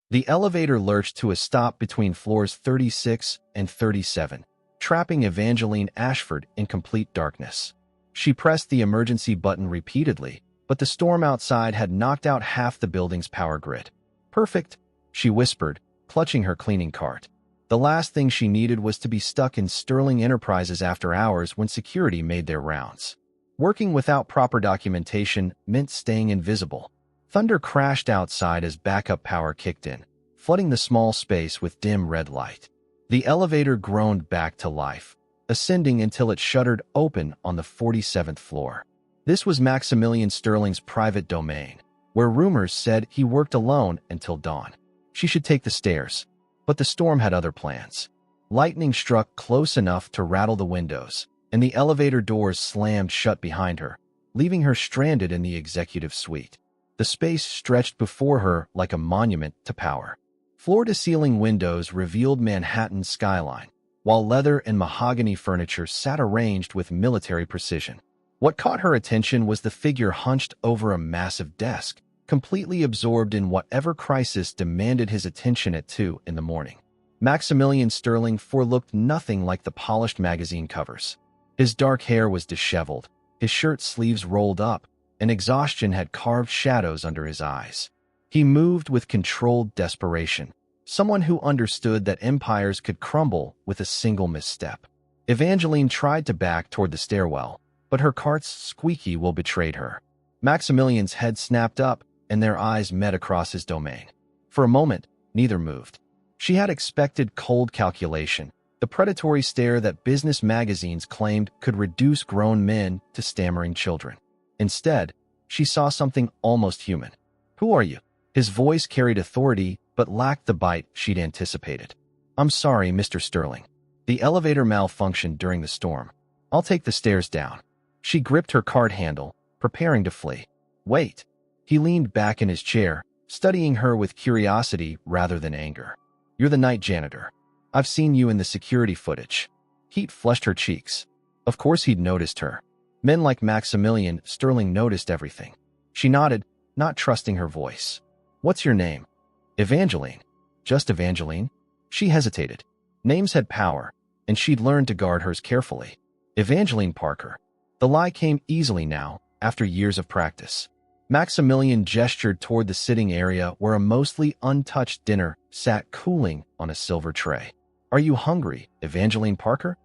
The elevator lurched to a stop between floors 36 and 37, trapping Evangeline Ashford in complete darkness. She pressed the emergency button repeatedly, but the storm outside had knocked out half the building's power grid. "Perfect," she whispered, clutching her cleaning cart. The last thing she needed was to be stuck in Sterling Enterprises after hours when security made their rounds. Working without proper documentation meant staying invisible. Thunder crashed outside as backup power kicked in, flooding the small space with dim red light. The elevator groaned back to life, ascending until it shuddered open on the 47th floor. This was Maximilian Sterling's private domain, where rumors said he worked alone until dawn. She should take the stairs, but the storm had other plans. Lightning struck close enough to rattle the windows, and the elevator doors slammed shut behind her, leaving her stranded in the executive suite. The space stretched before her like a monument to power. Floor-to-ceiling windows revealed Manhattan's skyline, while leather and mahogany furniture sat arranged with military precision. What caught her attention was the figure hunched over a massive desk, completely absorbed in whatever crisis demanded his attention at 2 in the morning. Maximilian Sterling looked nothing like the polished magazine covers. His dark hair was disheveled, his shirt sleeves rolled up, and exhaustion had carved shadows under his eyes. He moved with controlled desperation, someone who understood that empires could crumble with a single misstep. Evangeline tried to back toward the stairwell, but her cart's squeaky wheel betrayed her. Maximilian's head snapped up, and their eyes met across his domain. For a moment, neither moved. She had expected cold calculation, the predatory stare that business magazines claimed could reduce grown men to stammering children. Instead, she saw something almost human. "Who are you?" His voice carried authority, but lacked the bite she'd anticipated. "I'm sorry, Mr. Sterling. The elevator malfunctioned during the storm. I'll take the stairs down." She gripped her cart handle, preparing to flee. "Wait." He leaned back in his chair, studying her with curiosity rather than anger. "You're the night janitor. I've seen you in the security footage." Heat flushed her cheeks. Of course he'd noticed her. Men like Maximilian Sterling noticed everything. She nodded, not trusting her voice. "What's your name?" "Evangeline." "Just Evangeline?" She hesitated. Names had power, and she'd learned to guard hers carefully. "Evangeline Parker." The lie came easily now, after years of practice. Maximilian gestured toward the sitting area where a mostly untouched dinner sat cooling on a silver tray. "Are you hungry, Evangeline Parker?"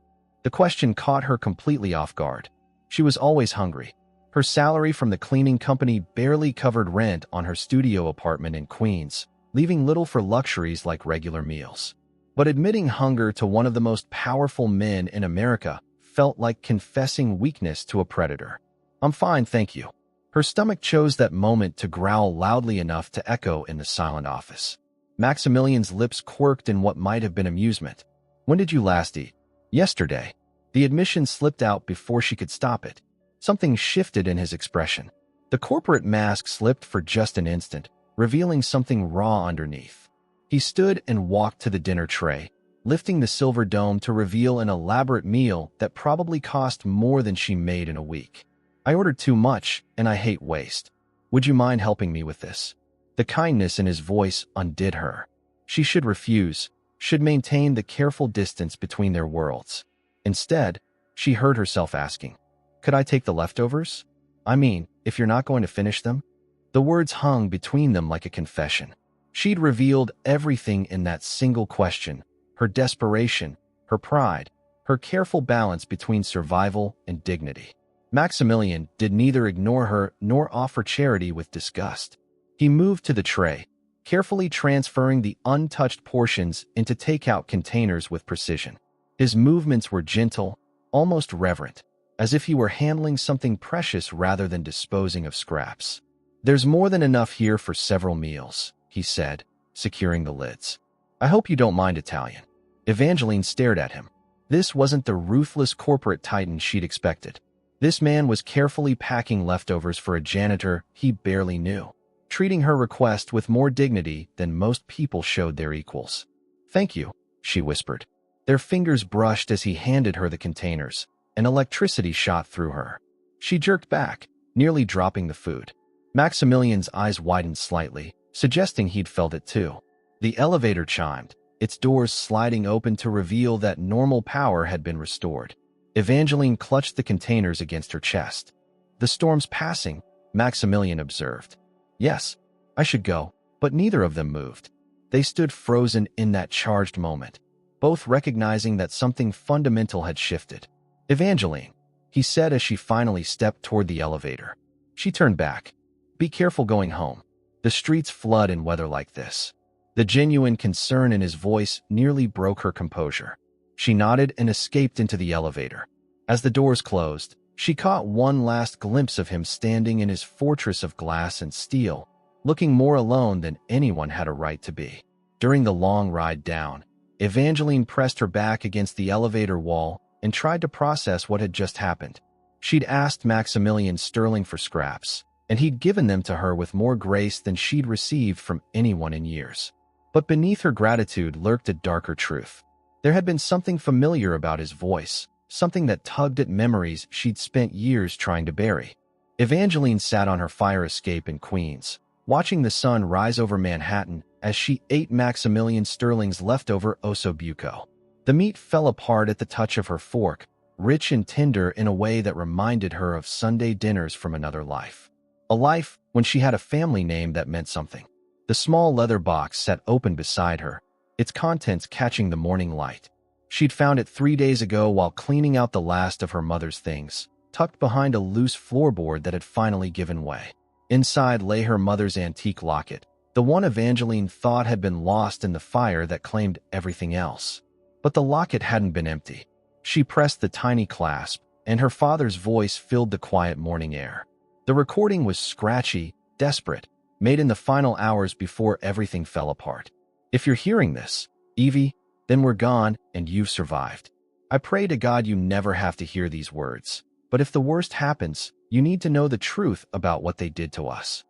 The question caught her completely off guard. She was always hungry. Her salary from the cleaning company barely covered rent on her studio apartment in Queens, leaving little for luxuries like regular meals. But admitting hunger to one of the most powerful men in America felt like confessing weakness to a predator. "I'm fine, thank you." Her stomach chose that moment to growl loudly enough to echo in the silent office. Maximilian's lips quirked in what might have been amusement. "When did you last eat?" "Yesterday." The admission slipped out before she could stop it. Something shifted in his expression. The corporate mask slipped for just an instant, revealing something raw underneath. He stood and walked to the dinner tray, lifting the silver dome to reveal an elaborate meal that probably cost more than she made in a week. "I ordered too much, and I hate waste. Would you mind helping me with this?" The kindness in his voice undid her. She should refuse, should maintain the careful distance between their worlds. Instead, she heard herself asking, "Could I take the leftovers? I mean, if you're not going to finish them?" The words hung between them like a confession. She'd revealed everything in that single question, her desperation, her pride, her careful balance between survival and dignity. Maximilian did neither ignore her nor offer charity with disgust. He moved to the tray, carefully transferring the untouched portions into takeout containers with precision. His movements were gentle, almost reverent, as if he were handling something precious rather than disposing of scraps. "There's more than enough here for several meals," he said, securing the lids. "I hope you don't mind Italian." Evangeline stared at him. This wasn't the ruthless corporate titan she'd expected. This man was carefully packing leftovers for a janitor he barely knew, treating her request with more dignity than most people showed their equals. "Thank you," she whispered. Their fingers brushed as he handed her the containers, and electricity shot through her. She jerked back, nearly dropping the food. Maximilian's eyes widened slightly, suggesting he'd felt it too. The elevator chimed, its doors sliding open to reveal that normal power had been restored. Evangeline clutched the containers against her chest. "The storm's passing," Maximilian observed. "Yes, I should go," but neither of them moved. They stood frozen in that charged moment, both recognizing that something fundamental had shifted. "Evangeline," he said as she finally stepped toward the elevator. She turned back. "Be careful going home. The streets flood in weather like this." The genuine concern in his voice nearly broke her composure. She nodded and escaped into the elevator. As the doors closed, she caught one last glimpse of him standing in his fortress of glass and steel, looking more alone than anyone had a right to be. During the long ride down, Evangeline pressed her back against the elevator wall and tried to process what had just happened. She'd asked Maximilian Sterling for scraps, and he'd given them to her with more grace than she'd received from anyone in years. But beneath her gratitude lurked a darker truth. There had been something familiar about his voice, something that tugged at memories she'd spent years trying to bury. Evangeline sat on her fire escape in Queens, watching the sun rise over Manhattan as she ate Maximilian Sterling's leftover osso buco. The meat fell apart at the touch of her fork, rich and tender in a way that reminded her of Sunday dinners from another life. A life when she had a family name that meant something. The small leather box sat open beside her, its contents catching the morning light. She'd found it 3 days ago while cleaning out the last of her mother's things, tucked behind a loose floorboard that had finally given way. Inside lay her mother's antique locket, the one Evangeline thought had been lost in the fire that claimed everything else. But the locket hadn't been empty. She pressed the tiny clasp, and her father's voice filled the quiet morning air. The recording was scratchy, desperate, made in the final hours before everything fell apart. "If you're hearing this, Evie, then we're gone and you've survived. I pray to God you never have to hear these words. But if the worst happens, you need to know the truth about what they did to us."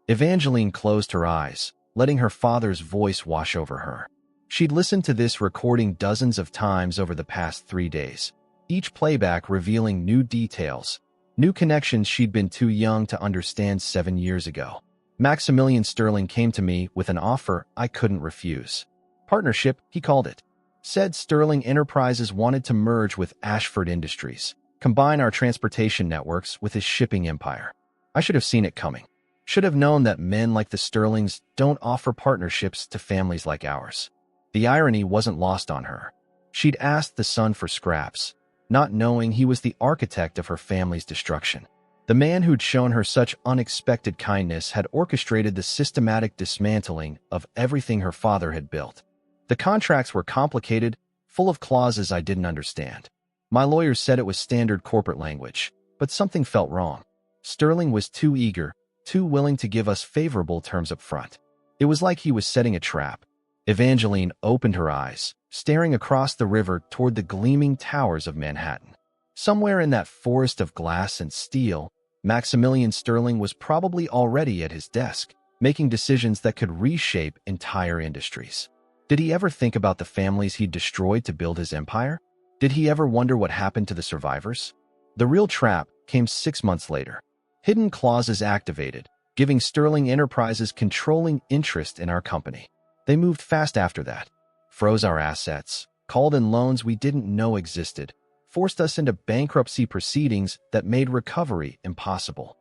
Evangeline closed her eyes, letting her father's voice wash over her. She'd listened to this recording dozens of times over the past 3 days, each playback revealing new details, new connections she'd been too young to understand 7 years ago. "Maximilian Sterling came to me with an offer I couldn't refuse. Partnership, he called it. Said Sterling Enterprises wanted to merge with Ashford Industries, combine our transportation networks with his shipping empire. I should have seen it coming. Should have known that men like the Sterlings don't offer partnerships to families like ours." The irony wasn't lost on her. She'd asked the son for scraps, not knowing he was the architect of her family's destruction. The man who'd shown her such unexpected kindness had orchestrated the systematic dismantling of everything her father had built. The contracts were complicated, full of clauses I didn't understand. My lawyers said it was standard corporate language, but something felt wrong. Sterling was too eager, too willing to give us favorable terms up front. It was like he was setting a trap. Evangeline opened her eyes, staring across the river toward the gleaming towers of Manhattan. Somewhere in that forest of glass and steel, Maximilian Sterling was probably already at his desk, making decisions that could reshape entire industries. Did he ever think about the families he'd destroyed to build his empire? Did he ever wonder what happened to the survivors? The real trap came 6 months later. Hidden clauses activated, giving Sterling Enterprises controlling interest in our company. They moved fast after that, froze our assets, called in loans we didn't know existed, forced us into bankruptcy proceedings that made recovery impossible.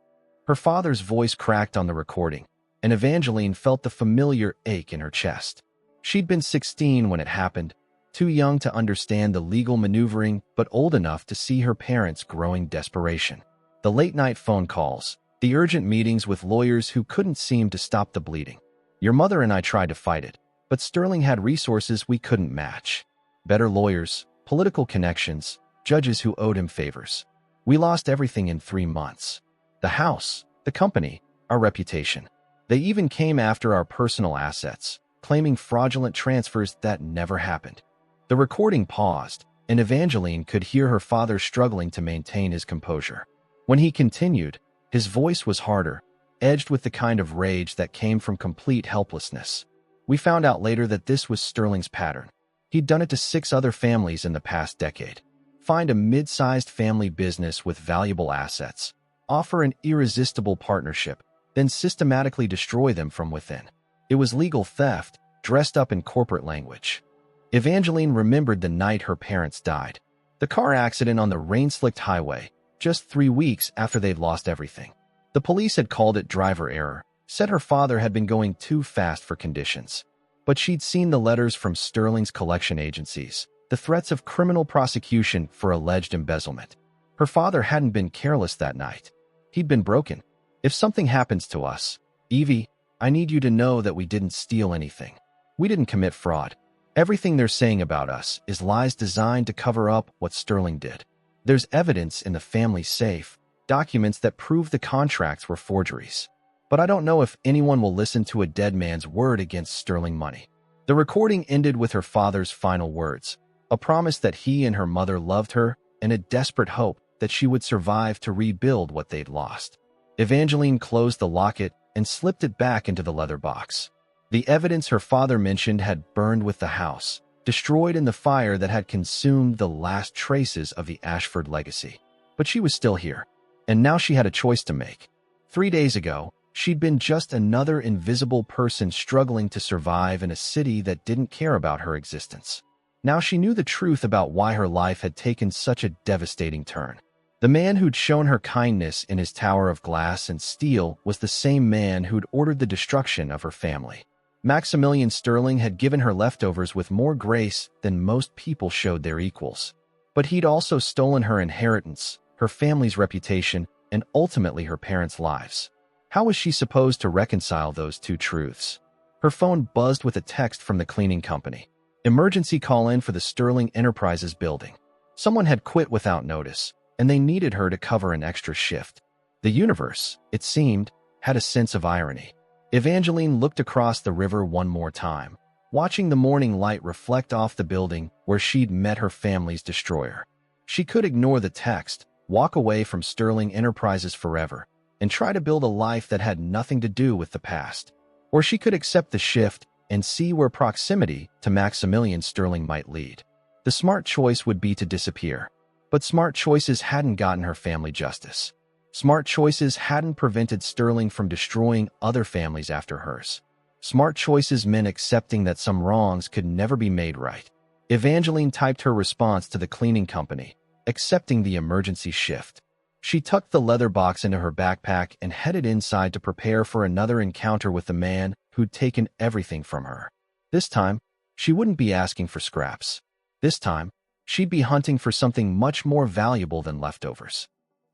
Her father's voice cracked on the recording, and Evangeline felt the familiar ache in her chest. She'd been 16 when it happened, too young to understand the legal maneuvering, but old enough to see her parents' growing desperation. The late-night phone calls, the urgent meetings with lawyers who couldn't seem to stop the bleeding. Your mother and I tried to fight it, but Sterling had resources we couldn't match. Better lawyers, political connections, judges who owed him favors. We lost everything in 3 months. The house, the company, our reputation. They even came after our personal assets, claiming fraudulent transfers that never happened. The recording paused, and Evangeline could hear her father struggling to maintain his composure. When he continued, his voice was harder, edged with the kind of rage that came from complete helplessness. We found out later that this was Sterling's pattern. He'd done it to 6 other families in the past decade. Find a mid-sized family business with valuable assets, offer an irresistible partnership, then systematically destroy them from within. It was legal theft, dressed up in corporate language. Evangeline remembered the night her parents died. The car accident on the rain-slicked highway, just 3 weeks after they'd lost everything. The police had called it driver error, said her father had been going too fast for conditions. But she'd seen the letters from Sterling's collection agencies, the threats of criminal prosecution for alleged embezzlement. Her father hadn't been careless that night. He'd been broken. If something happens to us, Evie, I need you to know that we didn't steal anything. We didn't commit fraud. Everything they're saying about us is lies designed to cover up what Sterling did. There's evidence in the family safe, documents that prove the contracts were forgeries. But I don't know if anyone will listen to a dead man's word against Sterling money. The recording ended with her father's final words, a promise that he and her mother loved her, and a desperate hope that she would survive to rebuild what they'd lost. Evangeline closed the locket and slipped it back into the leather box. The evidence her father mentioned had burned with the house, destroyed in the fire that had consumed the last traces of the Ashford legacy. But she was still here, and now she had a choice to make. 3 days ago, she'd been just another invisible person struggling to survive in a city that didn't care about her existence. Now she knew the truth about why her life had taken such a devastating turn. The man who'd shown her kindness in his tower of glass and steel was the same man who'd ordered the destruction of her family. Maximilian Sterling had given her leftovers with more grace than most people showed their equals. But he'd also stolen her inheritance, her family's reputation, and ultimately her parents' lives. How was she supposed to reconcile those two truths? Her phone buzzed with a text from the cleaning company. Emergency call-in for the Sterling Enterprises building. Someone had quit without notice, and they needed her to cover an extra shift. The universe, it seemed, had a sense of irony. Evangeline looked across the river one more time, watching the morning light reflect off the building where she'd met her family's destroyer. She could ignore the text, walk away from Sterling Enterprises forever, and try to build a life that had nothing to do with the past. Or she could accept the shift and see where proximity to Maximilian Sterling might lead. The smart choice would be to disappear. But smart choices hadn't gotten her family justice. Smart choices hadn't prevented Sterling from destroying other families after hers. Smart choices meant accepting that some wrongs could never be made right. Evangeline typed her response to the cleaning company, accepting the emergency shift. She tucked the leather box into her backpack and headed inside to prepare for another encounter with the man who'd taken everything from her. This time, she wouldn't be asking for scraps. This time, she'd be hunting for something much more valuable than leftovers.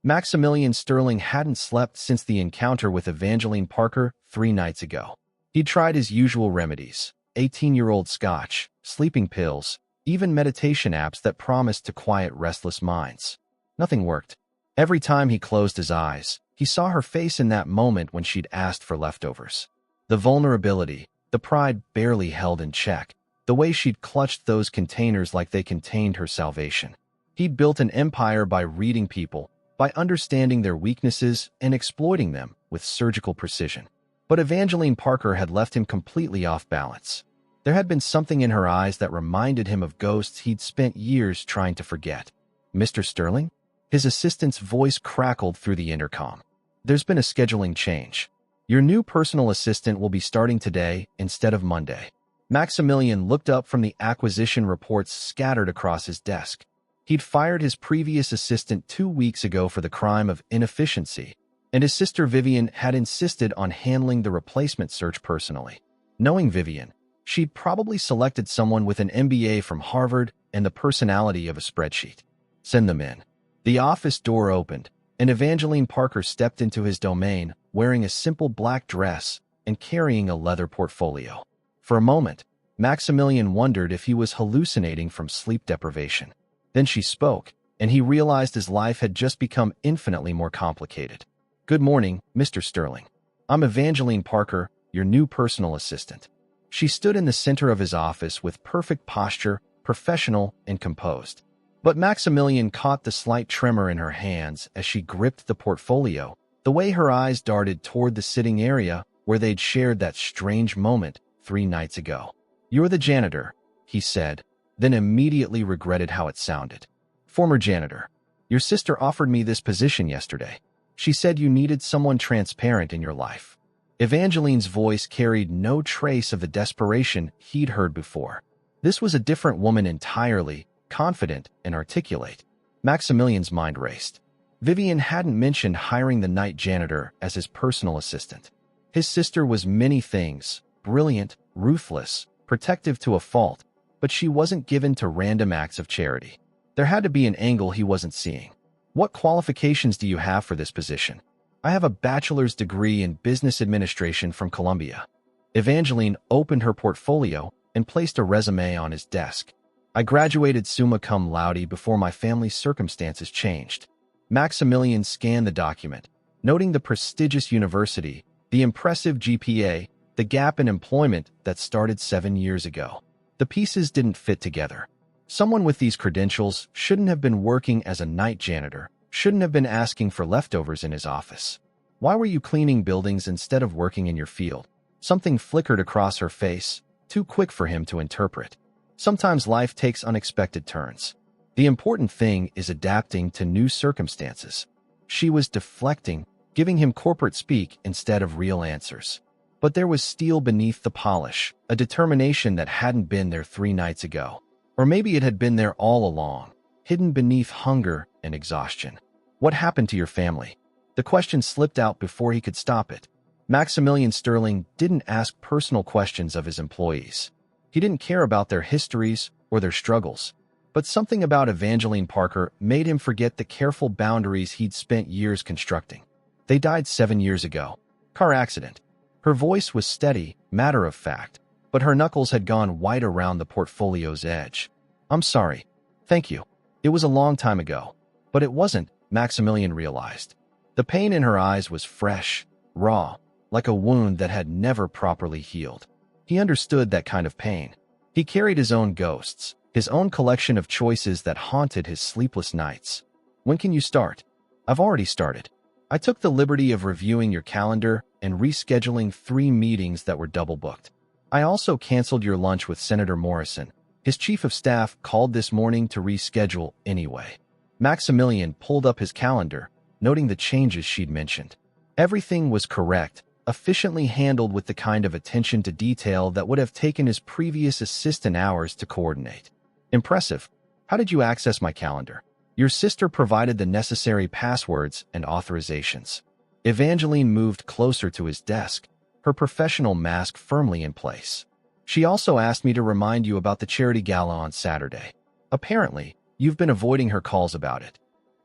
Maximilian Sterling hadn't slept since the encounter with Evangeline Parker 3 nights ago. He'd tried his usual remedies, 18-year-old scotch, sleeping pills, even meditation apps that promised to quiet restless minds. Nothing worked. Every time he closed his eyes, he saw her face in that moment when she'd asked for leftovers. The vulnerability, the pride barely held in check, the way she'd clutched those containers like they contained her salvation. He'd built an empire by reading people, by understanding their weaknesses and exploiting them with surgical precision. But Evangeline Parker had left him completely off balance. There had been something in her eyes that reminded him of ghosts he'd spent years trying to forget. "Mr. Sterling?" His assistant's voice crackled through the intercom. "There's been a scheduling change. Your new personal assistant will be starting today instead of Monday." Maximilian looked up from the acquisition reports scattered across his desk. He'd fired his previous assistant 2 weeks ago for the crime of inefficiency, and his sister Vivian had insisted on handling the replacement search personally. Knowing Vivian, she'd probably selected someone with an MBA from Harvard and the personality of a spreadsheet. "Send them in." The office door opened, and Evangeline Parker stepped into his domain wearing a simple black dress and carrying a leather portfolio. For a moment, Maximilian wondered if he was hallucinating from sleep deprivation. Then she spoke, and he realized his life had just become infinitely more complicated. "Good morning, Mr. Sterling. I'm Evangeline Parker, your new personal assistant." She stood in the center of his office with perfect posture, professional and composed. But Maximilian caught the slight tremor in her hands as she gripped the portfolio, the way her eyes darted toward the sitting area where they'd shared that strange moment 3 nights ago. "You're the janitor," he said, then immediately regretted how it sounded. "Former janitor. Your sister offered me this position yesterday. She said you needed someone transparent in your life." Evangeline's voice carried no trace of the desperation he'd heard before. This was a different woman entirely, confident and articulate. Maximilian's mind raced. Vivian hadn't mentioned hiring the night janitor as his personal assistant. His sister was many things, brilliant, ruthless, protective to a fault, but she wasn't given to random acts of charity. There had to be an angle he wasn't seeing. What qualifications do you have for this position? I have a bachelor's degree in business administration from Columbia. Evangeline opened her portfolio and placed a resume on his desk. I graduated summa cum laude before my family's circumstances changed. Maximilian scanned the document, noting the prestigious university, the impressive GPA, the gap in employment that started 7 years ago. The pieces didn't fit together. Someone with these credentials shouldn't have been working as a night janitor, shouldn't have been asking for leftovers in his office. Why were you cleaning buildings instead of working in your field? Something flickered across her face, too quick for him to interpret. Sometimes life takes unexpected turns. The important thing is adapting to new circumstances. She was deflecting, giving him corporate speak instead of real answers. But there was steel beneath the polish, a determination that hadn't been there 3 nights ago. Or maybe it had been there all along, hidden beneath hunger and exhaustion. What happened to your family? The question slipped out before he could stop it. Maximilian Sterling didn't ask personal questions of his employees. He didn't care about their histories or their struggles. But something about Evangeline Parker made him forget the careful boundaries he'd spent years constructing. They died 7 years ago. Car accident. Her voice was steady, matter-of-fact, but her knuckles had gone white around the portfolio's edge. I'm sorry. Thank you. It was a long time ago. But it wasn't, Maximilian realized. The pain in her eyes was fresh, raw, like a wound that had never properly healed. He understood that kind of pain. He carried his own ghosts, his own collection of choices that haunted his sleepless nights. When can you start? I've already started. I took the liberty of reviewing your calendar and rescheduling 3 meetings that were double-booked. I also canceled your lunch with Senator Morrison. His chief of staff called this morning to reschedule anyway. Maximilian pulled up his calendar, noting the changes she'd mentioned. Everything was correct, efficiently handled with the kind of attention to detail that would have taken his previous assistant hours to coordinate. Impressive. How did you access my calendar? Your sister provided the necessary passwords and authorizations. Evangeline moved closer to his desk, her professional mask firmly in place. She also asked me to remind you about the charity gala on Saturday. Apparently, you've been avoiding her calls about it.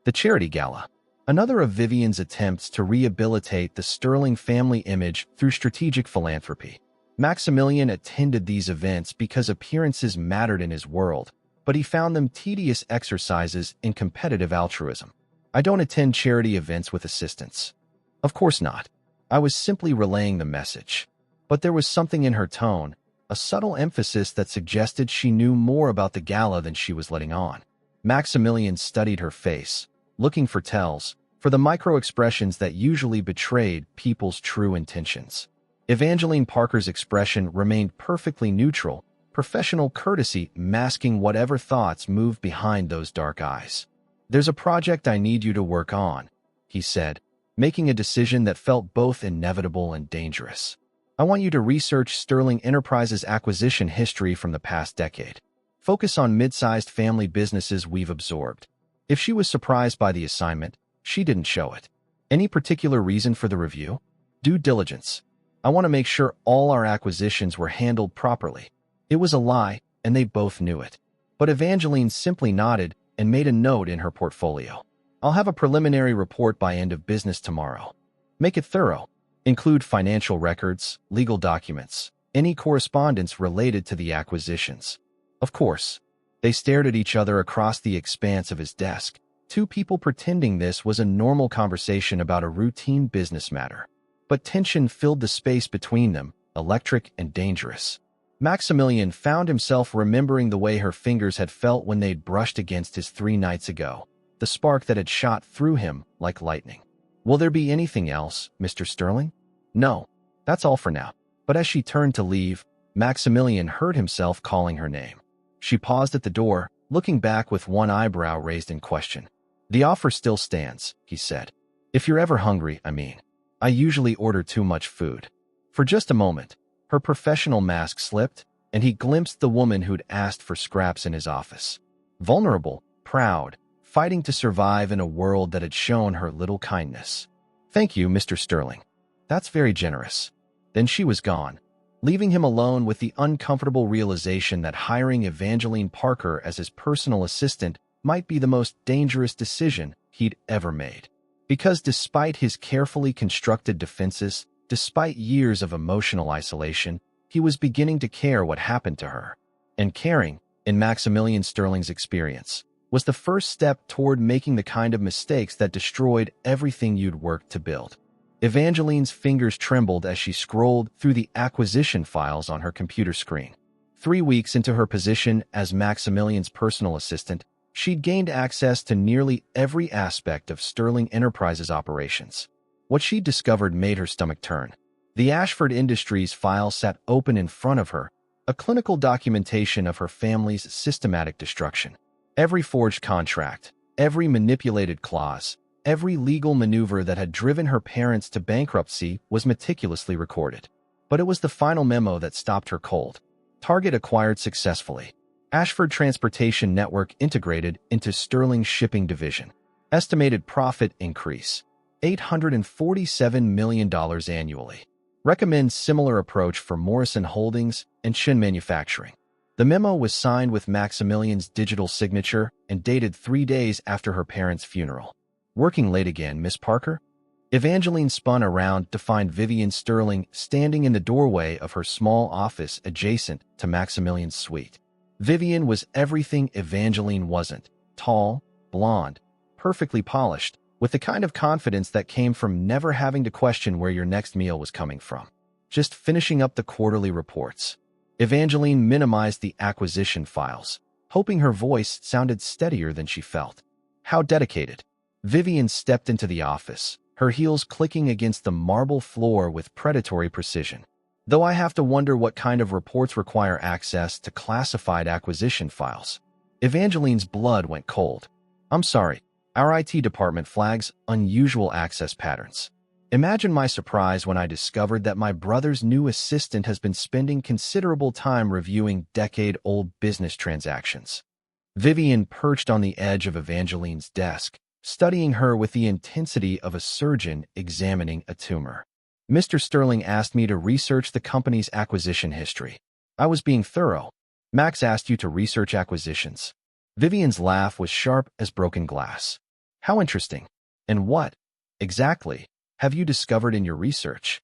The charity gala. Another of Vivian's attempts to rehabilitate the Sterling family image through strategic philanthropy. Maximilian attended these events because appearances mattered in his world, but he found them tedious exercises in competitive altruism. I don't attend charity events with assistants. Of course not. I was simply relaying the message. But there was something in her tone, a subtle emphasis that suggested she knew more about the gala than she was letting on. Maximilian studied her face, looking for tells, for the micro-expressions that usually betrayed people's true intentions. Evangeline Parker's expression remained perfectly neutral, professional courtesy masking whatever thoughts moved behind those dark eyes. There's a project I need you to work on, he said, making a decision that felt both inevitable and dangerous. I want you to research Sterling Enterprises' acquisition history from the past decade. Focus on mid-sized family businesses we've absorbed. If she was surprised by the assignment, she didn't show it. Any particular reason for the review? Due diligence. I want to make sure all our acquisitions were handled properly. It was a lie, and they both knew it. But Evangeline simply nodded and made a note in her portfolio. I'll have a preliminary report by end of business tomorrow. Make it thorough. Include financial records, legal documents, any correspondence related to the acquisitions. Of course. They stared at each other across the expanse of his desk, 2 people pretending this was a normal conversation about a routine business matter. But tension filled the space between them, electric and dangerous. Maximilian found himself remembering the way her fingers had felt when they'd brushed against his 3 nights ago, the spark that had shot through him like lightning. Will there be anything else, Mr. Sterling? No, that's all for now. But as she turned to leave, Maximilian heard himself calling her name. She paused at the door, looking back with one eyebrow raised in question. The offer still stands, he said. If you're ever hungry, I mean. I usually order too much food. For just a moment, her professional mask slipped, and he glimpsed the woman who'd asked for scraps in his office. Vulnerable, proud, fighting to survive in a world that had shown her little kindness. "Thank you, Mr. Sterling. That's very generous." Then she was gone, leaving him alone with the uncomfortable realization that hiring Evangeline Parker as his personal assistant might be the most dangerous decision he'd ever made. Because despite his carefully constructed defenses, despite years of emotional isolation, he was beginning to care what happened to her. And caring, in Maximilian Sterling's experience, was the first step toward making the kind of mistakes that destroyed everything you'd worked to build. Evangeline's fingers trembled as she scrolled through the acquisition files on her computer screen. 3 weeks into her position as Maximilian's personal assistant, she'd gained access to nearly every aspect of Sterling Enterprises' operations. What she'd discovered made her stomach turn. The Ashford Industries file sat open in front of her, a clinical documentation of her family's systematic destruction. Every forged contract, every manipulated clause, every legal maneuver that had driven her parents to bankruptcy was meticulously recorded. But it was the final memo that stopped her cold. Target acquired successfully. Ashford Transportation Network integrated into Sterling's shipping division. Estimated profit increase, $847 million annually. Recommends similar approach for Morrison Holdings and Shin Manufacturing. The memo was signed with Maximilian's digital signature and dated 3 days after her parents' funeral. "Working late again, Miss Parker?" Evangeline spun around to find Vivian Sterling standing in the doorway of her small office adjacent to Maximilian's suite. Vivian was everything Evangeline wasn't: tall, blonde, perfectly polished, with the kind of confidence that came from never having to question where your next meal was coming from. "Just finishing up the quarterly reports." Evangeline minimized the acquisition files, hoping her voice sounded steadier than she felt. "How dedicated." Vivian stepped into the office, her heels clicking against the marble floor with predatory precision. "Though I have to wonder what kind of reports require access to classified acquisition files." Evangeline's blood went cold. "I'm sorry. Our IT department flags unusual access patterns." Imagine my surprise when I discovered that my brother's new assistant has been spending considerable time reviewing decade-old business transactions. Vivian perched on the edge of Evangeline's desk, studying her with the intensity of a surgeon examining a tumor. "Mr. Sterling asked me to research the company's acquisition history. I was being thorough." "Max asked you to research acquisitions." Vivian's laugh was sharp as broken glass. "How interesting. And what, exactly, have you discovered in your research?"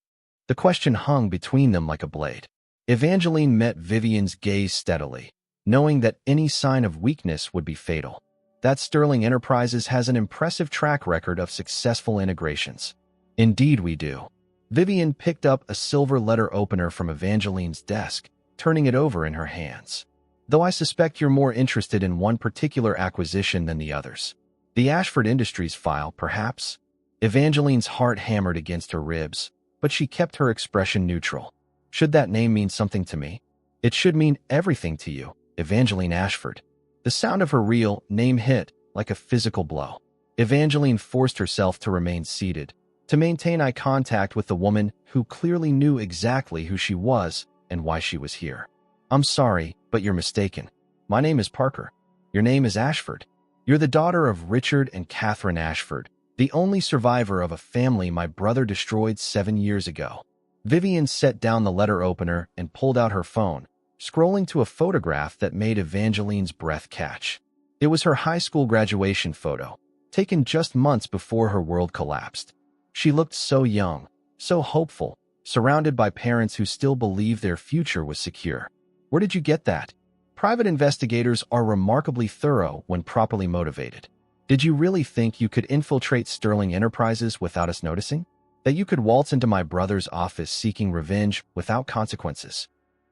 The question hung between them like a blade. Evangeline met Vivian's gaze steadily, knowing that any sign of weakness would be fatal. "That Sterling Enterprises has an impressive track record of successful integrations." "Indeed we do." Vivian picked up a silver letter opener from Evangeline's desk, turning it over in her hands. "Though I suspect you're more interested in one particular acquisition than the others. The Ashford Industries file, perhaps?" Evangeline's heart hammered against her ribs, but she kept her expression neutral. "Should that name mean something to me?" "It should mean everything to you, Evangeline Ashford." The sound of her real name hit like a physical blow. Evangeline forced herself to remain seated, to maintain eye contact with the woman who clearly knew exactly who she was and why she was here. "I'm sorry, but you're mistaken. My name is Parker. Your name is Ashford. You're the daughter of Richard and Catherine Ashford, the only survivor of a family my brother destroyed 7 years ago." Vivian set down the letter opener and pulled out her phone, scrolling to a photograph that made Evangeline's breath catch. It was her high school graduation photo, taken just months before her world collapsed. She looked so young, so hopeful, surrounded by parents who still believed their future was secure. "Where did you get that?" Private investigators are remarkably thorough when properly motivated. "Did you really think you could infiltrate Sterling Enterprises without us noticing? That you could waltz into my brother's office seeking revenge without consequences?"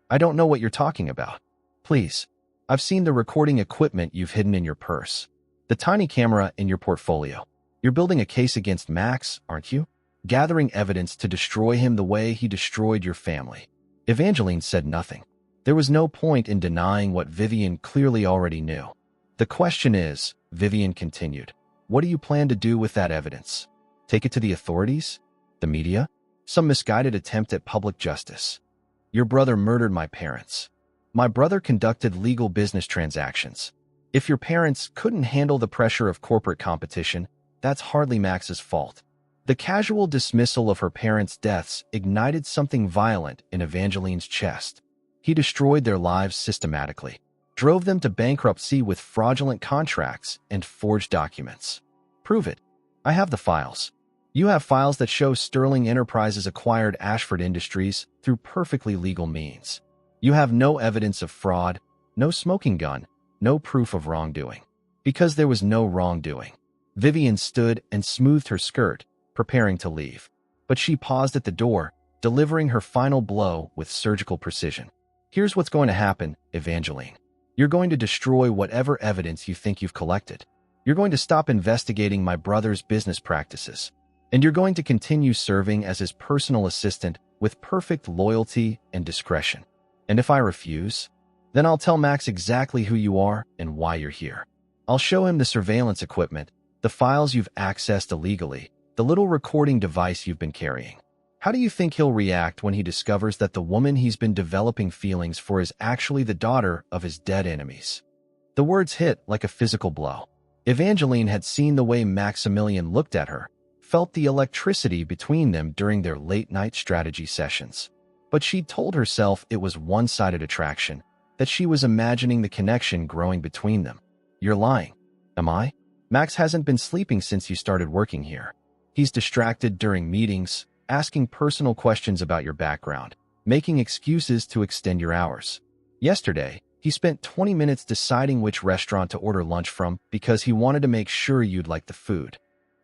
"I don't know what you're talking about." "Please. I've seen the recording equipment you've hidden in your purse. The tiny camera in your portfolio. You're building a case against Max, aren't you? Gathering evidence to destroy him the way he destroyed your family." Evangeline said nothing. There was no point in denying what Vivian clearly already knew. "The question is," Vivian continued, "what do you plan to do with that evidence? Take it to the authorities? The media? Some misguided attempt at public justice. Your brother murdered my parents. My brother conducted legal business transactions. If your parents couldn't handle the pressure of corporate competition, that's hardly Max's fault. The casual dismissal of her parents' deaths ignited something violent in Evangeline's chest. He destroyed their lives systematically, drove them to bankruptcy with fraudulent contracts and forged documents. Prove it. I have the files. You have files that show Sterling Enterprises acquired Ashford Industries through perfectly legal means. You have no evidence of fraud, no smoking gun, no proof of wrongdoing. Because there was no wrongdoing. Vivian stood and smoothed her skirt, preparing to leave. But she paused at the door, delivering her final blow with surgical precision. Here's what's going to happen, Evangeline. You're going to destroy whatever evidence you think you've collected. You're going to stop investigating my brother's business practices. And you're going to continue serving as his personal assistant with perfect loyalty and discretion. And if I refuse, then I'll tell Max exactly who you are and why you're here. I'll show him the surveillance equipment, the files you've accessed illegally, the little recording device you've been carrying. How do you think he'll react when he discovers that the woman he's been developing feelings for is actually the daughter of his dead enemies? The words hit like a physical blow. Evangeline had seen the way Maximilian looked at her, felt the electricity between them during their late-night strategy sessions. But she'd told herself it was one-sided attraction, that she was imagining the connection growing between them. You're lying. Am I? Max hasn't been sleeping since you started working here. He's distracted during meetings, asking personal questions about your background, making excuses to extend your hours. Yesterday, he spent 20 minutes deciding which restaurant to order lunch from because he wanted to make sure you'd like the food.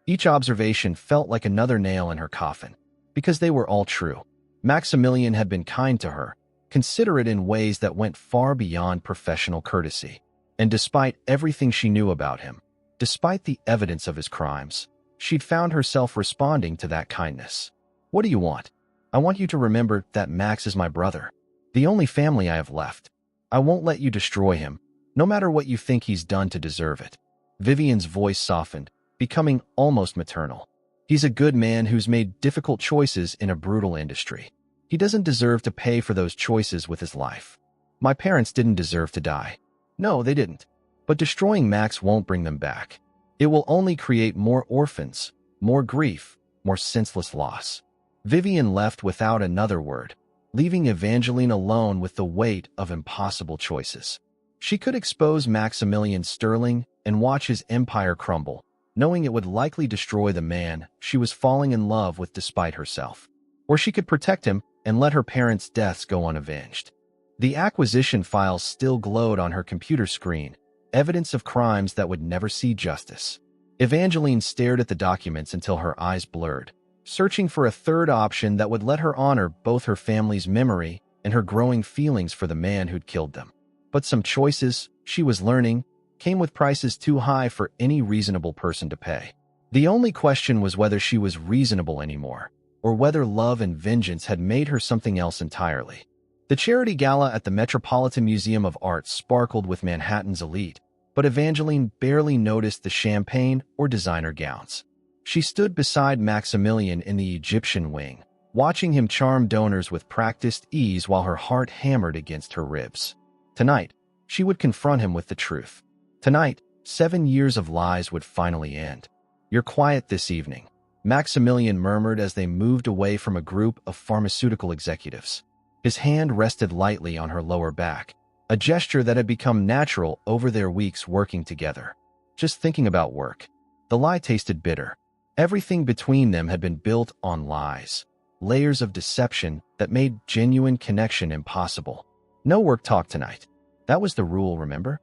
Each observation felt like another nail in her coffin, because they were all true. Maximilian had been kind to her, considerate in ways that went far beyond professional courtesy. And despite everything she knew about him, despite the evidence of his crimes, she'd found herself responding to that kindness. What do you want? I want you to remember that Max is my brother, the only family I have left. I won't let you destroy him, no matter what you think he's done to deserve it. Vivian's voice softened, becoming almost maternal. He's a good man who's made difficult choices in a brutal industry. He doesn't deserve to pay for those choices with his life. My parents didn't deserve to die. No, they didn't. But destroying Max won't bring them back. It will only create more orphans, more grief, more senseless loss. Vivian left without another word, leaving Evangeline alone with the weight of impossible choices. She could expose Maximilian Sterling and watch his empire crumble, knowing it would likely destroy the man she was falling in love with despite herself. Or she could protect him and let her parents' deaths go unavenged. The acquisition files still glowed on her computer screen, evidence of crimes that would never see justice. Evangeline stared at the documents until her eyes blurred, searching for a third option that would let her honor both her family's memory and her growing feelings for the man who'd killed them. But some choices, she was learning, came with prices too high for any reasonable person to pay. The only question was whether she was reasonable anymore, or whether love and vengeance had made her something else entirely. The charity gala at the Metropolitan Museum of Art sparkled with Manhattan's elite, but Evangeline barely noticed the champagne or designer gowns. She stood beside Maximilian in the Egyptian wing, watching him charm donors with practiced ease while her heart hammered against her ribs. Tonight, she would confront him with the truth. Tonight, 7 years of lies would finally end. You're quiet this evening, Maximilian murmured as they moved away from a group of pharmaceutical executives. His hand rested lightly on her lower back, a gesture that had become natural over their weeks working together. Just thinking about work. The lie tasted bitter. Everything between them had been built on lies, layers of deception that made genuine connection impossible. No work talk tonight. That was the rule, remember?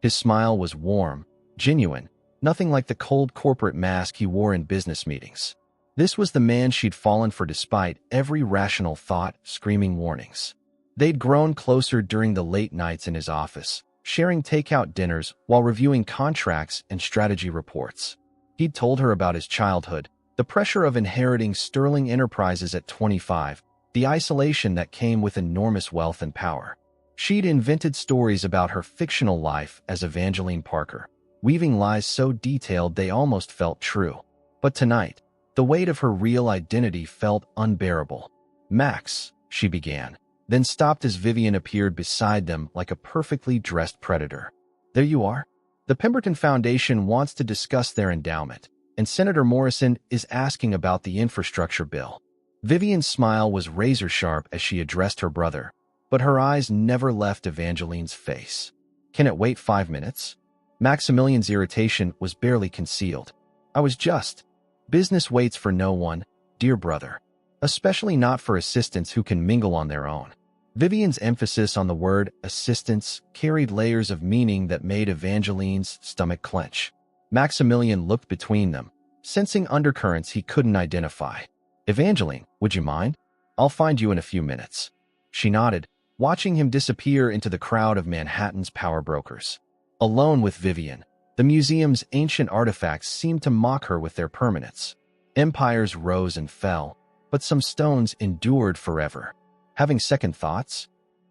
His smile was warm, genuine, nothing like the cold corporate mask he wore in business meetings. This was the man she'd fallen for despite every rational thought screaming warnings. They'd grown closer during the late nights in his office, sharing takeout dinners while reviewing contracts and strategy reports. He'd told her about his childhood, the pressure of inheriting Sterling Enterprises at 25, the isolation that came with enormous wealth and power. She'd invented stories about her fictional life as Evangeline Parker, weaving lies so detailed they almost felt true. But tonight, The weight of her real identity felt unbearable. "Max," she began, then stopped as Vivian appeared beside them like a perfectly dressed predator. "There you are. The Pemberton Foundation wants to discuss their endowment, and Senator Morrison is asking about the infrastructure bill." Vivian's smile was razor-sharp as she addressed her brother, but her eyes never left Evangeline's face. "Can it wait 5 minutes?" Maximilian's irritation was barely concealed. "I was just. Business waits for no one, dear brother. Especially not for assistants who can mingle on their own." Vivian's emphasis on the word assistants carried layers of meaning that made Evangeline's stomach clench. Maximilian looked between them, sensing undercurrents he couldn't identify. "Evangeline, would you mind? I'll find you in a few minutes." She nodded, watching him disappear into the crowd of Manhattan's power brokers. Alone with Vivian, the museum's ancient artifacts seemed to mock her with their permanence. Empires rose and fell, but some stones endured forever. "Having second thoughts?"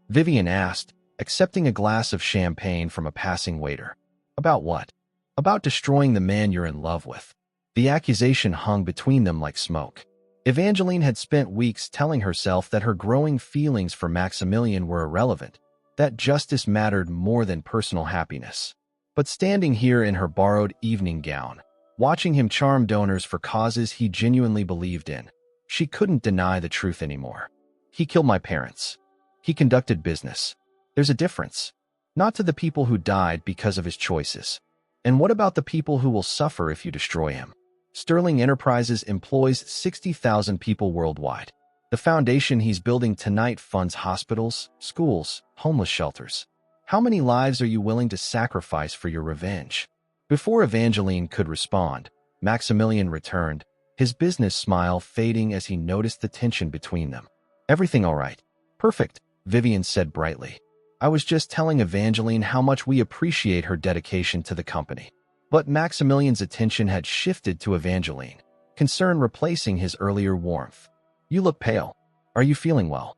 Vivian asked, accepting a glass of champagne from a passing waiter. "About what?" "About destroying the man you're in love with." The accusation hung between them like smoke. Evangeline had spent weeks telling herself that her growing feelings for Maximilian were irrelevant, that justice mattered more than personal happiness. But standing here in her borrowed evening gown, watching him charm donors for causes he genuinely believed in, she couldn't deny the truth anymore. "He killed my parents. He conducted business. There's a difference. Not to the people who died because of his choices. And what about the people who will suffer if you destroy him? Sterling Enterprises employs 60,000 people worldwide. The foundation he's building tonight funds hospitals, schools, homeless shelters. How many lives are you willing to sacrifice for your revenge?" Before Evangeline could respond, Maximilian returned, his business smile fading as he noticed the tension between them. "Everything all right?" "Perfect," Vivian said brightly. "I was just telling Evangeline how much we appreciate her dedication to the company." But Maximilian's attention had shifted to Evangeline, concern replacing his earlier warmth. "You look pale. Are you feeling well?"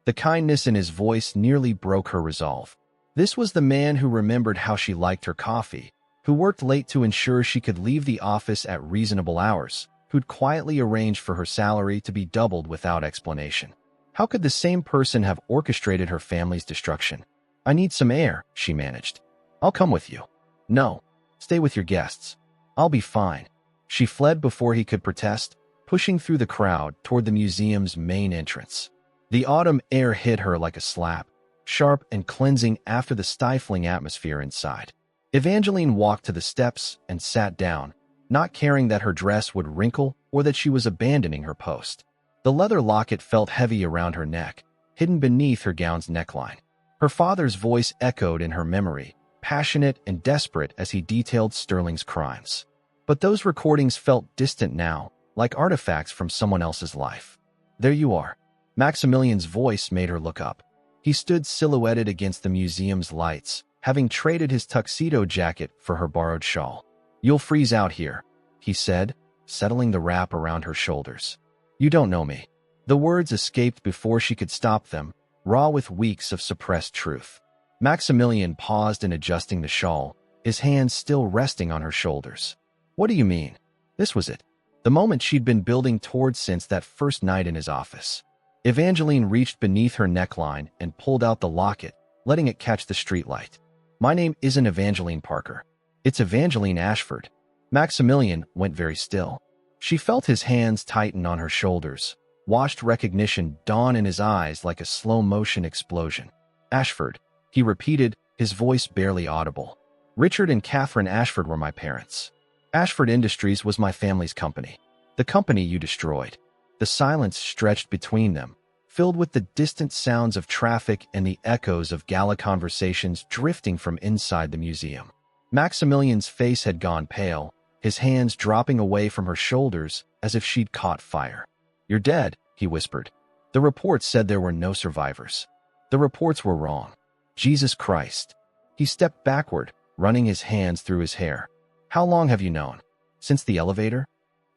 The kindness in his voice nearly broke her resolve. This was the man who remembered how she liked her coffee, who worked late to ensure she could leave the office at reasonable hours, who'd quietly arranged for her salary to be doubled without explanation. How could the same person have orchestrated her family's destruction? "I need some air," she managed. "I'll come with you." "No. Stay with your guests. I'll be fine." She fled before he could protest, pushing through the crowd toward the museum's main entrance. The autumn air hit her like a slap, sharp and cleansing after the stifling atmosphere inside. Evangeline walked to the steps and sat down, not caring that her dress would wrinkle or that she was abandoning her post. The leather locket felt heavy around her neck, hidden beneath her gown's neckline. Her father's voice echoed in her memory, passionate and desperate as he detailed Sterling's crimes. But those recordings felt distant now, like artifacts from someone else's life. "There you are." Maximilian's voice made her look up. He stood silhouetted against the museum's lights, having traded his tuxedo jacket for her borrowed shawl. "You'll freeze out here," he said, settling the wrap around her shoulders. "You don't know me." The words escaped before she could stop them, raw with weeks of suppressed truth. Maximilian paused in adjusting the shawl, his hands still resting on her shoulders. "What do you mean?" This was it, the moment she'd been building towards since that first night in his office. Evangeline reached beneath her neckline and pulled out the locket, letting it catch the streetlight. "My name isn't Evangeline Parker. It's Evangeline Ashford." Maximilian went very still. She felt his hands tighten on her shoulders, watched recognition dawn in his eyes like a slow-motion explosion. "Ashford," he repeated, his voice barely audible. "Richard and Catherine Ashford were my parents. Ashford Industries was my family's company. The company you destroyed." The silence stretched between them, filled with the distant sounds of traffic and the echoes of gala conversations drifting from inside the museum. Maximilian's face had gone pale, his hands dropping away from her shoulders as if she'd caught fire. "You're dead," he whispered. "The reports said there were no survivors. The reports were wrong." "Jesus Christ." He stepped backward, running his hands through his hair. "How long have you known? Since the elevator?"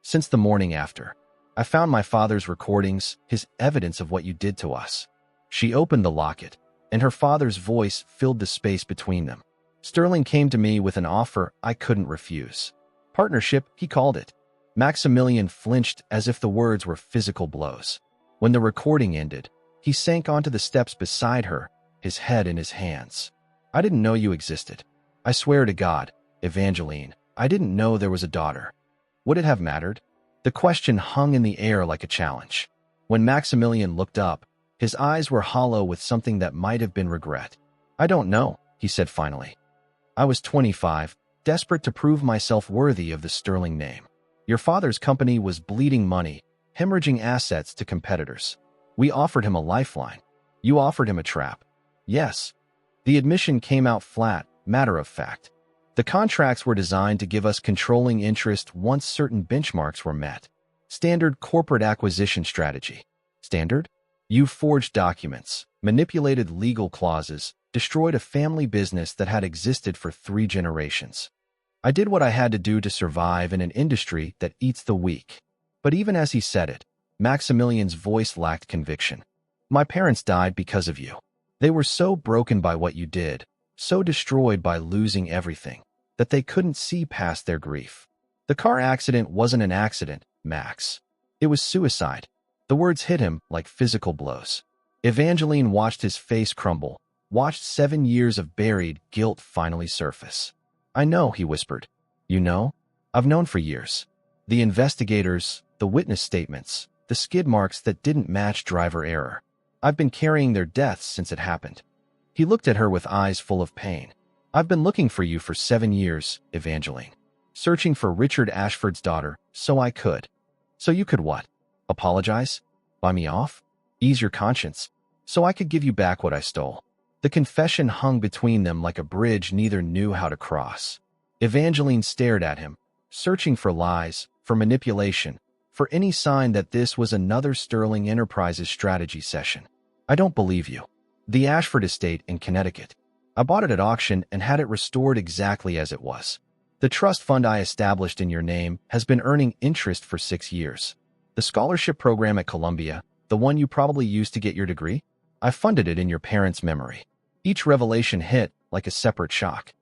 "Since the morning after. I found my father's recordings, his evidence of what you did to us." She opened the locket, and her father's voice filled the space between them. "Sterling came to me with an offer I couldn't refuse. Partnership, he called it. Maximilian flinched as if the words were physical blows. When the recording ended, he sank onto the steps beside her, his head in his hands. I didn't know you existed. I swear to God, Evangeline, I didn't know there was a daughter. Would it have mattered? The question hung in the air like a challenge. When Maximilian looked up, his eyes were hollow with something that might have been regret. I don't know, he said finally. I was 25, desperate to prove myself worthy of the sterling name. Your father's company was bleeding money, hemorrhaging assets to competitors. We offered him a lifeline. You offered him a trap. Yes. The admission came out flat, matter of fact. The contracts were designed to give us controlling interest once certain benchmarks were met. Standard corporate acquisition strategy. Standard? You forged documents, manipulated legal clauses, destroyed a family business that had existed for 3 generations. I did what I had to do to survive in an industry that eats the weak. But even as he said it, Maximilian's voice lacked conviction. My parents died because of you. They were so broken by what you did, so destroyed by losing everything, that they couldn't see past their grief. The car accident wasn't an accident, Max. It was suicide. The words hit him like physical blows. Evangeline watched his face crumble, watched 7 years of buried guilt finally surface. I know, he whispered. You know? I've known for years. The investigators, the witness statements, the skid marks that didn't match driver error. I've been carrying their deaths since it happened. He looked at her with eyes full of pain. I've been looking for you for 7 years, Evangeline. Searching for Richard Ashford's daughter, so I could. So you could what? Apologize? Buy me off? Ease your conscience? So I could give you back what I stole. The confession hung between them like a bridge neither knew how to cross. Evangeline stared at him, searching for lies, for manipulation, for any sign that this was another Sterling Enterprises strategy session. I don't believe you. The Ashford estate in Connecticut. I bought it at auction and had it restored exactly as it was. The trust fund I established in your name has been earning interest for 6 years. The scholarship program at Columbia, the one you probably used to get your degree, I funded it in your parents' memory. Each revelation hit like a separate shock.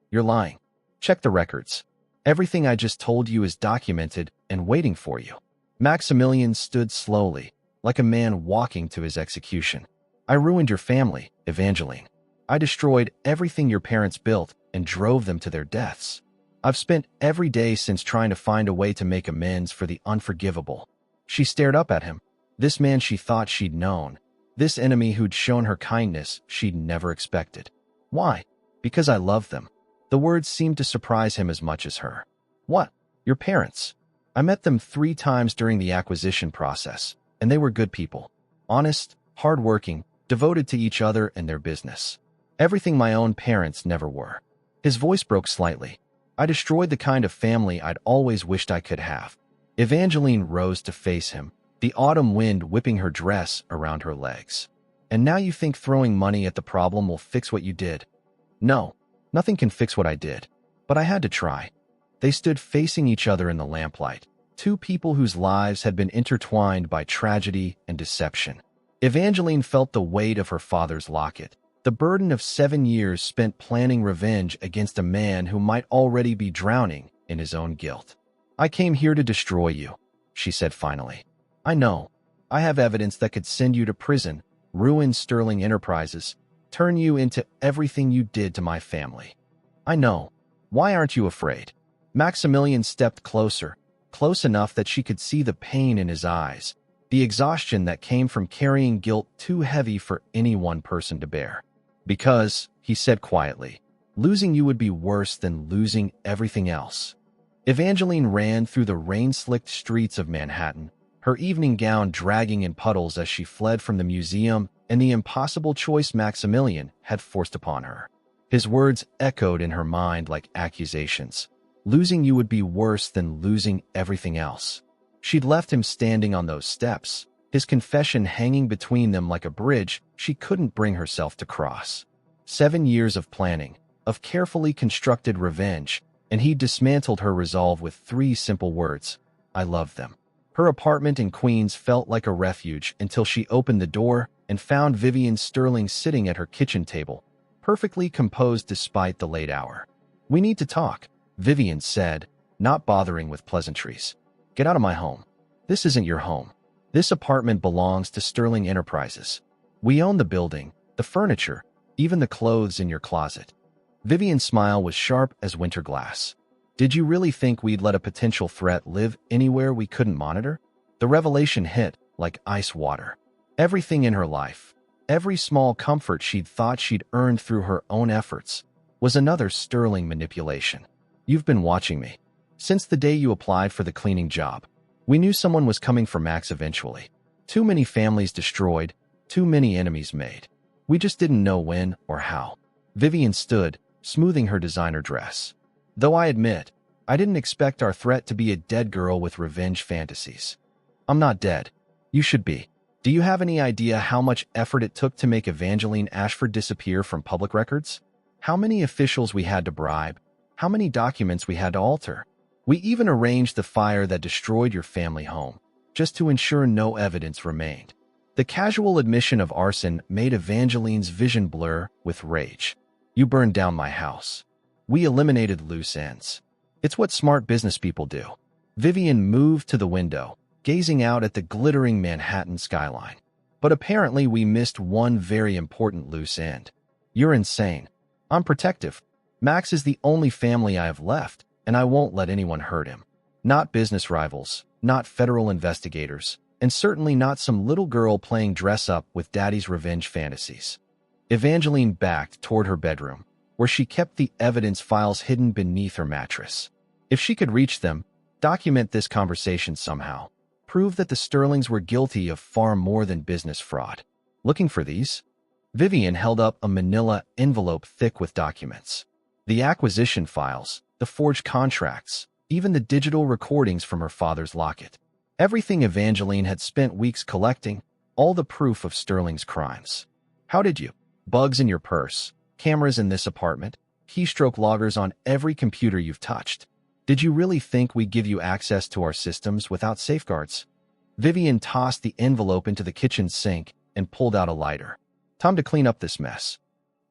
You're lying. Check the records. Everything I just told you is documented and waiting for you. Maximilian stood slowly, like a man walking to his execution. I ruined your family, Evangeline. I destroyed everything your parents built and drove them to their deaths. I've spent every day since trying to find a way to make amends for the unforgivable. She stared up at him. This man she thought she'd known. This enemy who'd shown her kindness she'd never expected. Why? Because I loved them. The words seemed to surprise him as much as her. What? Your parents? I met them 3 times during the acquisition process, and they were good people. Honest, hardworking, devoted to each other and their business. Everything my own parents never were. His voice broke slightly. I destroyed the kind of family I'd always wished I could have. Evangeline rose to face him, the autumn wind whipping her dress around her legs. And now you think throwing money at the problem will fix what you did? No, nothing can fix what I did. But I had to try. They stood facing each other in the lamplight, 2 people whose lives had been intertwined by tragedy and deception. Evangeline felt the weight of her father's locket, the burden of 7 years spent planning revenge against a man who might already be drowning in his own guilt. I came here to destroy you, she said finally. I know. I have evidence that could send you to prison, ruin Sterling Enterprises, turn you into everything you did to my family. I know. Why aren't you afraid? Maximilian stepped closer, close enough that she could see the pain in his eyes, the exhaustion that came from carrying guilt too heavy for any one person to bear. Because, he said quietly, losing you would be worse than losing everything else. Evangeline ran through the rain-slicked streets of Manhattan, her evening gown dragging in puddles as she fled from the museum and the impossible choice Maximilian had forced upon her. His words echoed in her mind like accusations. Losing you would be worse than losing everything else. She'd left him standing on those steps, his confession hanging between them like a bridge she couldn't bring herself to cross. 7 years of planning, of carefully constructed revenge, and he'd dismantled her resolve with 3 simple words. I love them. Her apartment in Queens felt like a refuge until she opened the door and found Vivian Sterling sitting at her kitchen table, perfectly composed despite the late hour. We need to talk, Vivian said, not bothering with pleasantries. Get out of my home. This isn't your home. This apartment belongs to Sterling Enterprises. We own the building, the furniture, even the clothes in your closet." Vivian's smile was sharp as winter glass. "Did you really think we'd let a potential threat live anywhere we couldn't monitor?" The revelation hit like ice water. Everything in her life, every small comfort she'd thought she'd earned through her own efforts, was another Sterling manipulation. "You've been watching me. Since the day you applied for the cleaning job. We knew someone was coming for Max eventually. Too many families destroyed, too many enemies made. We just didn't know when or how." Vivian stood, smoothing her designer dress. "Though I admit, I didn't expect our threat to be a dead girl with revenge fantasies. I'm not dead. You should be. Do you have any idea how much effort it took to make Evangeline Ashford disappear from public records? How many officials we had to bribe? How many documents we had to alter? We even arranged the fire that destroyed your family home, just to ensure no evidence remained." The casual admission of arson made Evangeline's vision blur with rage. "You burned down my house. We eliminated loose ends. It's what smart business people do." Vivian moved to the window, gazing out at the glittering Manhattan skyline. "But apparently we missed one very important loose end. You're insane. I'm protective. Max is the only family I have left, and I won't let anyone hurt him. Not business rivals, not federal investigators, and certainly not some little girl playing dress-up with daddy's revenge fantasies." Evangeline backed toward her bedroom, where she kept the evidence files hidden beneath her mattress. If she could reach them, document this conversation somehow, prove that the Sterlings were guilty of far more than business fraud. "Looking for these?" Vivian held up a manila envelope thick with documents. The acquisition files, the forged contracts, even the digital recordings from her father's locket. Everything Evangeline had spent weeks collecting, all the proof of Sterling's crimes. "How did you? Bugs in your purse, cameras in this apartment, keystroke loggers on every computer you've touched. Did you really think we'd give you access to our systems without safeguards?" Vivian tossed the envelope into the kitchen sink and pulled out a lighter. "Time to clean up this mess."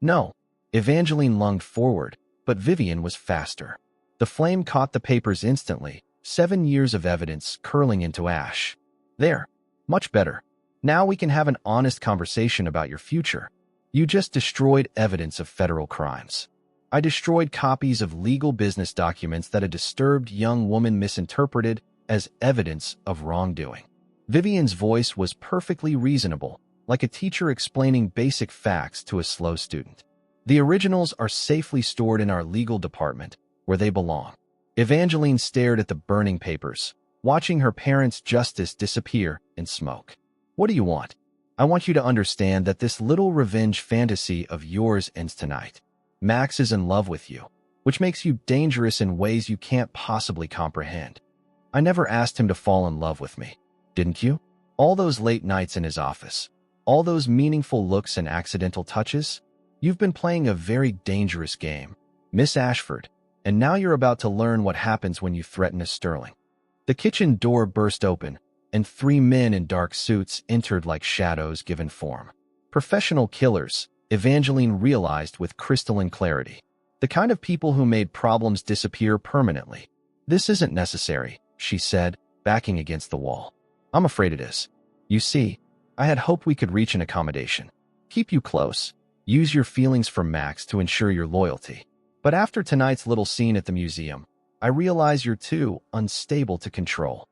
"No." Evangeline lunged forward, but Vivian was faster. The flame caught the papers instantly, 7 years of evidence curling into ash. "There. Much better. Now we can have an honest conversation about your future. You just destroyed evidence of federal crimes. I destroyed copies of legal business documents that a disturbed young woman misinterpreted as evidence of wrongdoing." Vivian's voice was perfectly reasonable, like a teacher explaining basic facts to a slow student. "The originals are safely stored in our legal department, where they belong." Evangeline stared at the burning papers, watching her parents' justice disappear in smoke. "What do you want?" "I want you to understand that this little revenge fantasy of yours ends tonight. Max is in love with you, which makes you dangerous in ways you can't possibly comprehend. I never asked him to fall in love with me. Didn't you? All those late nights in his office, all those meaningful looks and accidental touches? You've been playing a very dangerous game, Miss Ashford, and now you're about to learn what happens when you threaten a Sterling." The kitchen door burst open, and 3 men in dark suits entered like shadows given form. Professional killers, Evangeline realized with crystalline clarity. The kind of people who made problems disappear permanently. "This isn't necessary," she said, backing against the wall. "I'm afraid it is. You see, I had hoped we could reach an accommodation. Keep you close. Use your feelings for Max to ensure your loyalty. But after tonight's little scene at the museum, I realize you're too unstable to control."